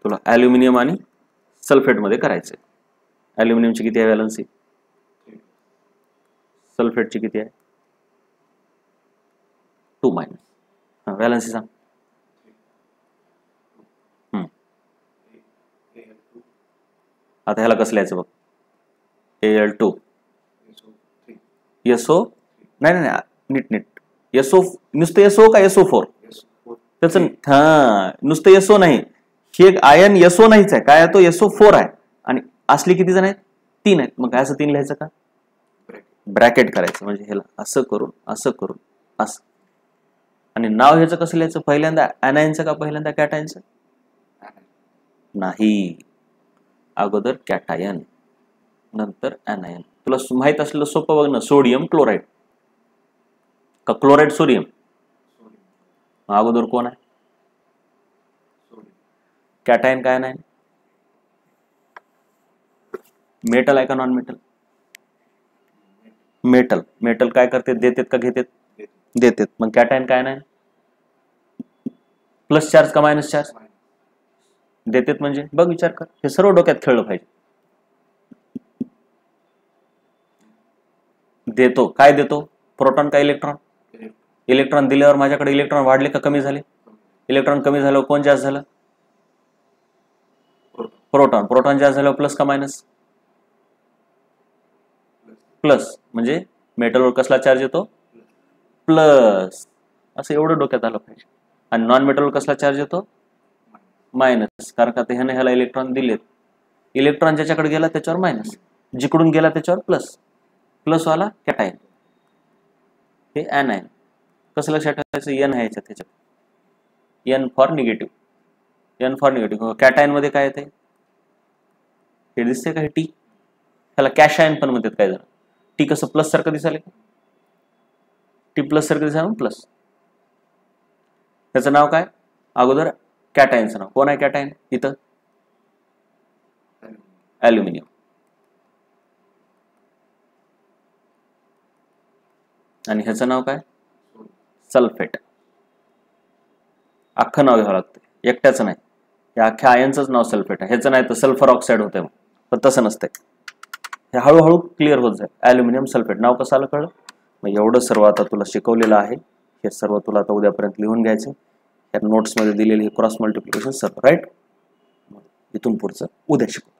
A: तुला ॲल्युमिनियम आणि सल्फेटमध्ये करायचंय. ॲल्युमिनियमची किती आहे व्हॅलन्सी? सल्फेटची किती आहे? 2-. व्हॅलन्सी सांग. आता ह्याला कसं लिहायचं बघ? Al2 SO, नाही नीट SO, नुसतं SO का SO4? त्याचं हा नुसतं SO नाही, हे एक आयन SO नाहीच आहे, काय तो SO4 आहे. आणि असली किती जण आहेत? 3 आहेत. मग काय असं 3 लिहायचं का? ब्रॅकेट करायचं, म्हणजे ह्याला असं करून असं करून असं. आणि नाव ह्याचं कसं लिहायचं? पहिल्यांदा ॲनायनचं का पहिल्यांदा कॅटायनचं? नाही, अगोदर कॅटायन नंतर ॲनायन. तुला माहित असलेलं सोपं बघ ना, सोडियम क्लोराईड का क्लोराईड सोडियम? अगोदर कोण आहे? कॅटायन काय नाही, मेटल आहे का नॉन मेटल? मेटल. मेटल काय करते? देतात का घेतात? देतात. मग कॅटायन काय नाही, प्लस चार्ज का मायनस चार्ज? देतात. म्हणजे बघ, विचार कर, हे सर्व डोक्यात खेळलं पाहिजे. देतो, काय देतो? प्रोटॉन का इलेक्ट्रॉन? इलेक्ट्रॉन दिल्यावर माझ्याकडे इलेक्ट्रॉन वाढले का कमी झाले? इलेक्ट्रॉन कमी झाल्यावर कोण जास्त झालं? प्रोटॉन. प्रोटॉन जास्त झाल्यावर प्लस का मायनस? प्लस. म्हणजे मेटलवर कसला चार्ज येतो? प्लस. असं एवढं डोक्यात आलं पाहिजे. आणि नॉन मेटलवर कसला चार्ज येतो? मायनस. कारण का ह्याने ह्याला इलेक्ट्रॉन दिलेत, इलेक्ट्रॉन ज्याच्याकडे गेला त्याच्यावर मायनस, जिकडून गेला त्याच्यावर प्लस. प्लस वाला कॅटायन, हे ॲनायन. कसं लक्षात ठेवायचं? एन आहे त्याच्यात, N for negative. N for negative. Cation मध्ये काय येते? हे दिसते का? हे टी, त्याला कॅशायन पण म्हणतात काय जण. टी कसं प्लस सारखं दिसायला? टी प्लस सारखं दिसायला प्लस. त्याचं नाव काय? अगोदर कॅटायनचं नाव. कोण आहे कॅटायन? इथं ॲल्युमिनियम. आणि ह्याचं नाव काय? सल्फेट. अख्खं नाव घ्यावं लागतं, एकट्याचं नाही. या अख्ख्या आयनचंच नाव सल्फेट आहे, ह्याचं नाही तर सल्फर ऑक्साईड होतंय मग, पण तसं नसतंय. हे हळूहळू क्लिअर होत जाईल. ॲल्युमिनियम सल्फेट नाव कसं आलं कळलं. मग एवढं सर्व आता तुला शिकवलेलं आहे, हे सर्व तुला आता उद्यापर्यंत लिहून घ्यायचं. या नोट्समध्ये दिलेली हे क्रॉस मल्टिप्लिकेशन सर्व राईट. इथून पुढचं उद्या शिकू.